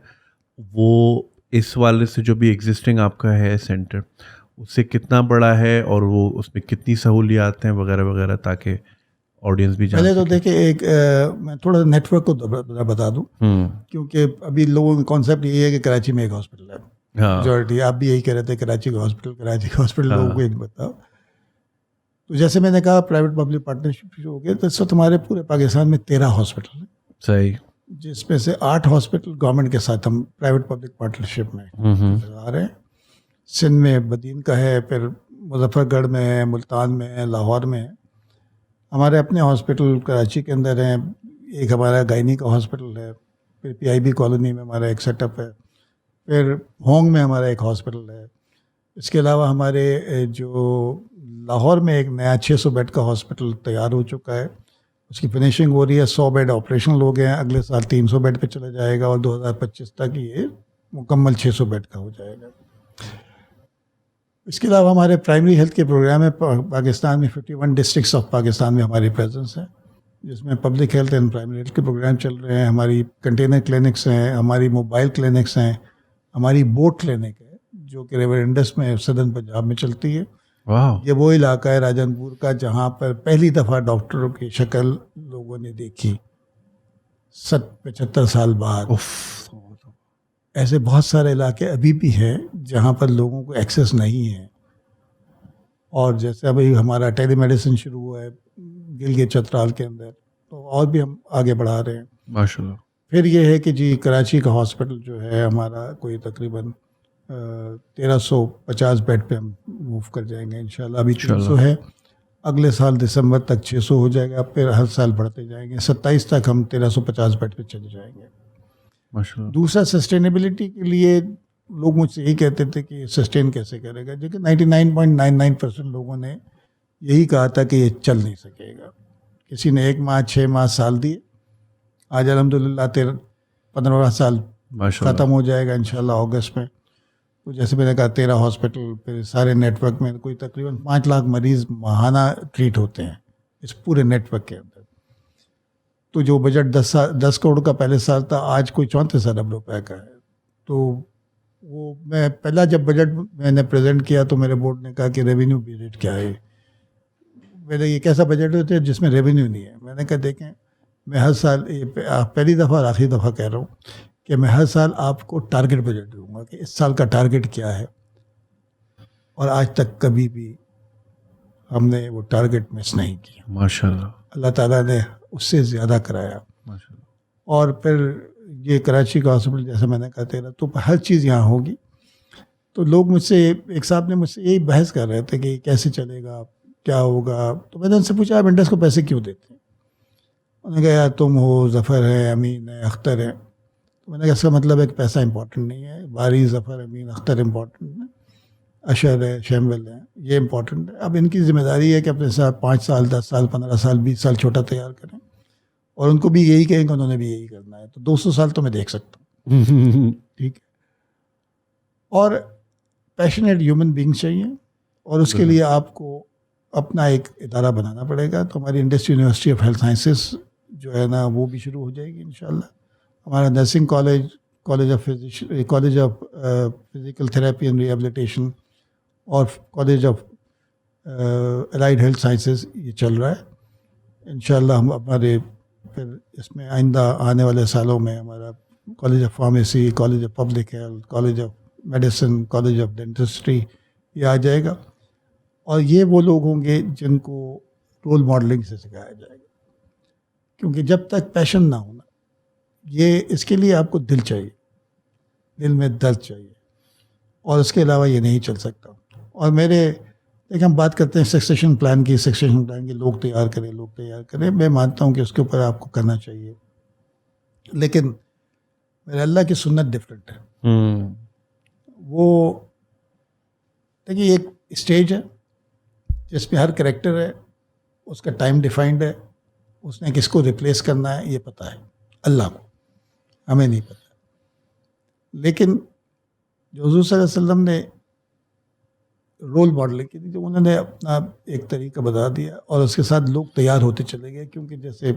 वो इस वाले से जो भी एग्जिस्टिंग आपका है सेंटर, उससे कितना बड़ा है और वो उसमें कितनी सहूलियात हैं वगैरह वगैरह, ताकि ऑडियंस भी जान पहले तो सके। देखिए मैं थोड़ा नेटवर्क को बता दूं, क्योंकि अभी लोगों का कॉन्सेप्ट ये है कि कराची में एक हॉस्पिटल है, हाँ, मेजॉरिटी आप भी यही कह रहे थे कराची का हॉस्पिटल हाँ। लोगों को नहीं बताओ। तो जैसे मैंने कहा प्राइवेट पब्लिक पार्टनरशिप शुरू हो गया, तो इस वक्त हमारे पूरे पाकिस्तान में 13 हॉस्पिटल हैं, सही। जिसमें से 8 हॉस्पिटल गवर्नमेंट के साथ हम प्राइवेट पब्लिक पार्टनरशिप में आ रहे हैं। सिंध में बदीन का है, फिर मुजफ्फरगढ़ में है, मुल्तान में है, लाहौर में है। हमारे अपने हॉस्पिटल कराची के अंदर हैं, एक हमारा गायनी का हॉस्पिटल है, फिर PIB कॉलोनी में हमारा एक सेटअप है, फिर होंग में हमारा एक हॉस्पिटल है। इसके अलावा हमारे जो लाहौर में एक नया 600 बेड का हॉस्पिटल तैयार हो चुका है, उसकी फिनिशिंग हो रही है। 100 बेड ऑपरेशनल हो गए हैं, अगले साल 300 बेड पे चला जाएगा और 2025 तक ये मुकम्मल 600 बेड का हो जाएगा। इसके अलावा हमारे प्राइमरी हेल्थ के प्रोग्राम है पाकिस्तान में 51 डिस्ट्रिक्ट्स ऑफ पाकिस्तान में हमारी प्रेजेंस है, जिसमें public health and primary health के प्रोग्राम चल रहे हैं। हमारी कंटेनर क्लिनिक्स हैं, हमारी मोबाइल क्लिनिक्स हैं, हमारी बोट क्लिनिक है जो कि रिवर इंडस में सदर्न पंजाब में चलती है। वाह। ये वो इलाका है राजनपुर का जहाँ पर पहली दफ़ा डॉक्टरों की शक्ल लोगों ने देखी 75 साल बाद। ऐसे बहुत सारे इलाके अभी भी हैं जहाँ पर लोगों को एक्सेस नहीं है। और जैसे अभी हमारा टेलीमेडिसिन शुरू हुआ है गिलगित चतराल के अंदर, तो और भी हम आगे बढ़ा रहे हैं माशाल्लाह। फिर ये है कि जी कराची का हॉस्पिटल जो है हमारा कोई तकरीबन 1350 बेड पे हम मूव कर जाएंगे इंशाल्लाह। अभी 300 है, अगले साल दिसंबर तक 600 हो जाएगा, फिर हर साल बढ़ते जाएंगे। 27 तक हम 1350 बेड पे चले जाएंगे माशाल्लाह। दूसरा सस्टेनेबिलिटी के लिए लोग मुझसे यही कहते थे कि सस्टेन कैसे करेगा, जो कि 99.99% लोगों ने यही कहा था कि ये चल नहीं सकेगा। किसी ने 1 माह 6 माह साल दिए, आज अल्हम्दुलिल्लाह 15 साल ख़त्म हो जाएगा इंशाल्लाह अगस्त में। तो जैसे मैंने कहा 13 हॉस्पिटल, फिर सारे नेटवर्क में कोई तकरीबन 5 लाख मरीज़ माहाना ट्रीट होते हैं इस पूरे नेटवर्क के अंदर। तो जो बजट 10 करोड़ का पहले साल था, आज कोई 34 अरब रुपए का है। तो वो मैं पहला जब बजट मैंने प्रेजेंट किया तो मेरे बोर्ड ने कहा कि रेवेन्यू बजट क्या है। मैंने ये कैसा बजट होता है जिसमें रेवेन्यू नहीं है। मैंने कहा देखें, मैं हर साल पहली दफ़ा और आखिरी दफ़ा कह रहा हूँ कि मैं हर साल आपको टारगेट बजट दूंगा कि इस साल का टारगेट क्या है, और आज तक कभी भी हमने वो टारगेट मिस नहीं किया माशाल्लाह। अल्लाह ताला ने उससे ज़्यादा कराया माशाल्लाह। और फिर ये कराची का हॉस्पिटल जैसे मैंने कहा 13, तो हर चीज़ यहाँ होगी। तो लोग मुझसे, एक साहब ने मुझसे यही बहस कर रहे थे कि कैसे चलेगा, क्या होगा। तो मैंने उनसे पूछा आप इंडस को पैसे क्यों देते हैं? उन्होंने कहा यार तुम हो, ज़फ़र है, अमीन है, अख्तर है। तो मैंने कहा इसका मतलब है कि पैसा इंपॉर्टेंट नहीं है, बारी, ज़फ़र, अमीन, अख्तर इंपॉर्टेंट है, अशर है, शैमवेल है, ये इंपॉर्टेंट है। अब इनकी जिम्मेदारी है कि अपने साथ 5 साल 10 साल 15 साल 20 साल छोटा तैयार करें, और उनको भी यही कहेंगे, उन्होंने भी यही करना है। तो 200 साल तो मैं देख सकता हूँ ठीक है। और पैशनेट ह्यूमन बींग चाहिए, और उसके लिए आपको अपना एक इदारा बनाना पड़ेगा। तो हमारी Indus university of health sciences जो है ना वो भी शुरू हो जाएगी इंशाल्लाह। हमारा nursing college, college of physical therapy and rehabilitation, और college of allied health sciences ये चल रहा है इंशाल्लाह। हम हमारे फिर इसमें आइंदा आने वाले सालों में हमारा college of pharmacy, college of public health, college of medicine, college of dentistry ये आ जाएगा। और ये वो लोग होंगे जिनको रोल मॉडलिंग से सिखाया जाएगा, क्योंकि जब तक पैशन ना होना, ये इसके लिए आपको दिल चाहिए, दिल में दर्द चाहिए, और उसके अलावा ये नहीं चल सकता। और देखिए हम बात करते हैं सक्सेशन प्लान की, लोग तैयार करें। मैं मानता हूँ कि उसके ऊपर आपको करना चाहिए, लेकिन मेरे अल्लाह की सुन्नत डिफरेंट है। वो देखिए, एक स्टेज है जिसमें हर कैरेक्टर है, उसका टाइम डिफाइंड है, उसने किसको रिप्लेस करना है ये पता है अल्लाह को, हमें नहीं पता। लेकिन जो हुज़ूर सल्लल्लाहु अलैहि वसल्लम ने रोल मॉडलिंग की थी, जो उन्होंने अपना एक तरीका बता दिया और उसके साथ लोग तैयार होते चले गए। क्योंकि जैसे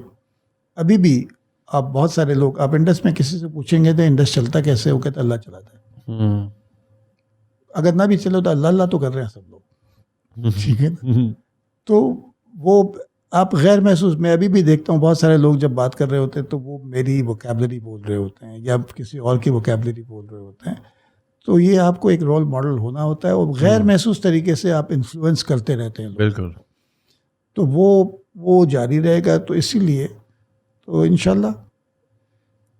अभी भी आप बहुत सारे लोग, आप इंडस में किसी से पूछेंगे तो इंडस चलता कैसे, वो कहते अल्लाह चलाता है। अगर ना भी चलो तो अल्लाह अल्लाह तो कर रहे हैं सब लोग, ठीक है ना? तो वो आप गैर महसूस, मैं अभी भी देखता हूँ बहुत सारे लोग जब बात कर रहे होते हैं तो वो मेरी वोकैबलरी बोल रहे होते हैं या किसी और की वोकैबलरी बोल रहे होते हैं। तो ये आपको एक रोल मॉडल होना होता है और गैर महसूस तरीके से आप इन्फ्लुएंस करते रहते हैं लोग। बिल्कुल। तो वो जारी रहेगा। तो इसीलिए तो इंशाल्लाह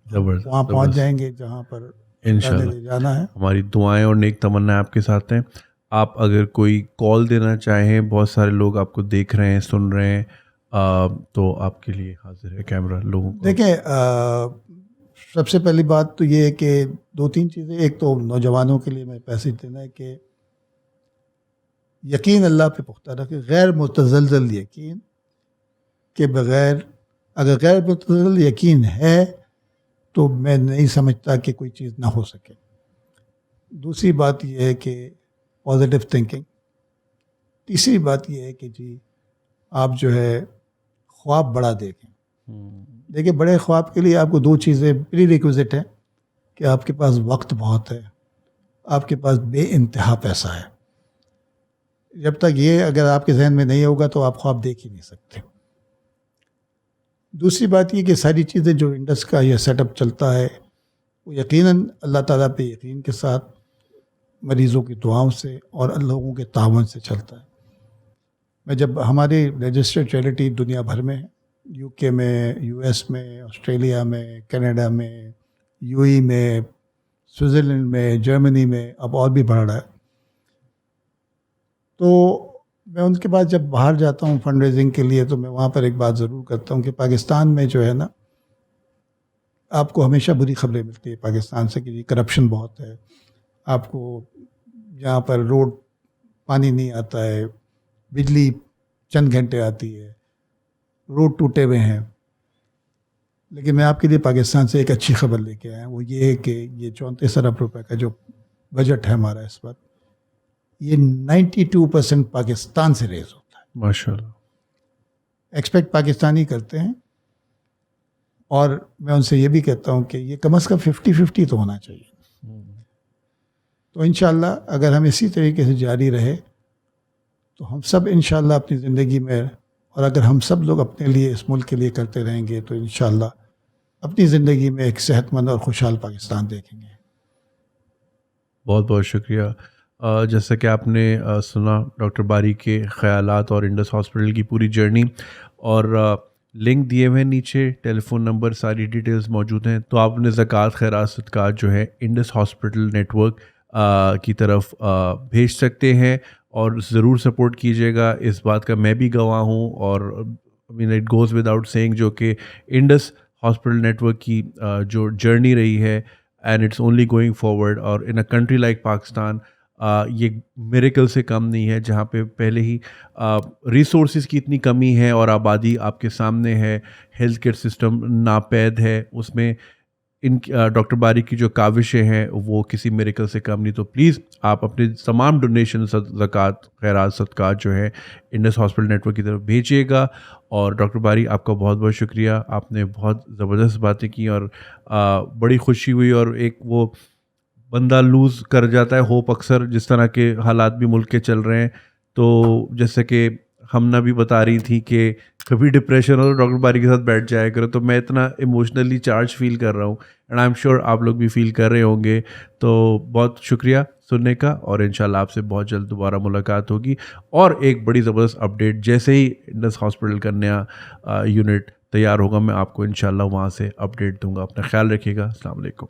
जबरदस्त, वहाँ पहुँच जाएंगे जहाँ पर इंशाल्लाह ले जाना है। हमारी दुआएं और नेक तमन्ना आपके साथ हैं। आप अगर कोई कॉल देना चाहें, बहुत सारे लोग आपको देख रहे हैं, सुन रहे हैं, तो आपके लिए हाजिर है कैमरा लोगों को। देखें, सबसे पहली बात तो ये है कि 2-3 चीज़ें। एक तो नौजवानों के लिए मैं पैसेज देना है कि यकीन अल्लाह पे पुख्ता रखें, गैर मुतज़लज़ल यकीन के बग़ैर। अगर गैर मुतज़लज़ल यकीन है तो मैं नहीं समझता कि कोई चीज़ ना हो सके। दूसरी बात यह है कि पॉजिटिव थिंकिंग। तीसरी बात यह है कि जी आप जो है ख्वाब बड़ा देखें। देखिए, बड़े ख्वाब के लिए आपको 2 चीज़ें प्री रिक्विजिट है कि आपके पास वक्त बहुत है, आपके पास बेइंतहा पैसा है। जब तक ये अगर आपके जहन में नहीं होगा तो आप ख्वाब देख ही नहीं सकते। दूसरी बात ये कि सारी चीज़ें जो इंडस का ये सेटअप चलता है वो यकीनन अल्लाह ताला पे यकीन के साथ, मरीज़ों की दुआओं से और लोगों के तावन से चलता है। मैं जब हमारी रजिस्टर्ड चैरिटी दुनिया भर में है, यूके में, यूएस में, ऑस्ट्रेलिया में, कनाडा में, यूएई में, स्विट्ज़रलैंड में, जर्मनी में, अब और भी बढ़ रहा है। तो मैं उनके बाद जब बाहर जाता हूँ फंड रेजिंग के लिए तो मैं वहाँ पर एक बात ज़रूर करता हूँ कि पाकिस्तान में जो है ना, आपको हमेशा बुरी खबरें मिलती है पाकिस्तान से कि करप्शन बहुत है। आपको यहाँ पर रोड पानी नहीं आता है, बिजली चंद घंटे आती है, रोड टूटे हुए हैं। लेकिन मैं आपके लिए पाकिस्तान से एक अच्छी खबर लेके आया हूँ। वो ये है कि ये 34 अरब रुपए का जो बजट है हमारा इस बार, ये 92% पाकिस्तान से रेज होता है। माशाल्लाह। एक्सपेक्ट पाकिस्तानी करते हैं और मैं उनसे ये भी कहता हूँ कि ये कम से कम 50-50 तो होना चाहिए। तो इंशाल्लाह अगर हम इसी तरीके से जारी रहे तो हम सब इंशाल्लाह अपनी ज़िंदगी में, और अगर हम सब लोग अपने लिए, इस मुल्क के लिए करते रहेंगे तो इंशाल्लाह अपनी ज़िंदगी में एक सेहतमंद और खुशहाल पाकिस्तान देखेंगे। बहुत बहुत शुक्रिया। जैसा कि आपने सुना डॉक्टर बारी के ख़यालात और इंडस हॉस्पिटल की पूरी जर्नी, और लिंक दिए हुए हैं नीचे, टेलीफोन नंबर, सारी डिटेल्स मौजूद हैं। तो आप अपने ज़कात खैरात सदक़ात जो है इंडस हॉस्पिटल नेटवर्क की तरफ भेज सकते हैं और ज़रूर सपोर्ट कीजिएगा। इस बात का मैं भी गवाह हूँ, और I mean it goes without saying, जो कि इंडस हॉस्पिटल नेटवर्क की जो जर्नी रही है, and it's only going forward. और इन अ कंट्री लाइक पाकिस्तान ये मिरेकल से कम नहीं है, जहाँ पे पहले ही रिसोर्सेज की इतनी कमी है और आबादी आपके सामने है, हेल्थ केयर सिस्टम नापैद है, उसमें इन डॉक्टर बारी की जो काविशें हैं वो किसी मिरेकल से कम नहीं। तो प्लीज़ आप अपने तमाम डोनेशन, ज़कात खैरात सदक़ात जो है इंडस हॉस्पिटल नेटवर्क की तरफ भेजिएगा। और डॉक्टर बारी, आपका बहुत बहुत शुक्रिया। आपने बहुत ज़बरदस्त बातें की और बड़ी खुशी हुई। और एक वो बंदा लूज़ कर जाता है होप अक्सर, जिस तरह के हालात भी मुल्क के चल रहे हैं। तो जैसे कि हमना भी बता रही थी कि कभी डिप्रेशन हो तो डॉक्टर बारी के साथ बैठ जाया करो। तो मैं इतना इमोशनली चार्ज फील कर रहा हूँ, एंड आई एम श्योर आप लोग भी फील कर रहे होंगे। तो बहुत शुक्रिया सुनने का, और इंशाल्लाह आपसे बहुत जल्द दोबारा मुलाकात होगी। और एक बड़ी ज़बरदस्त अपडेट जैसे ही इंडस हॉस्पिटल का नया यूनिट तैयार होगा, मैं आपको इंशाल्लाह वहाँ से अपडेट दूंगा। अपना ख्याल रखिएगा। अस्सलाम वालेकुम।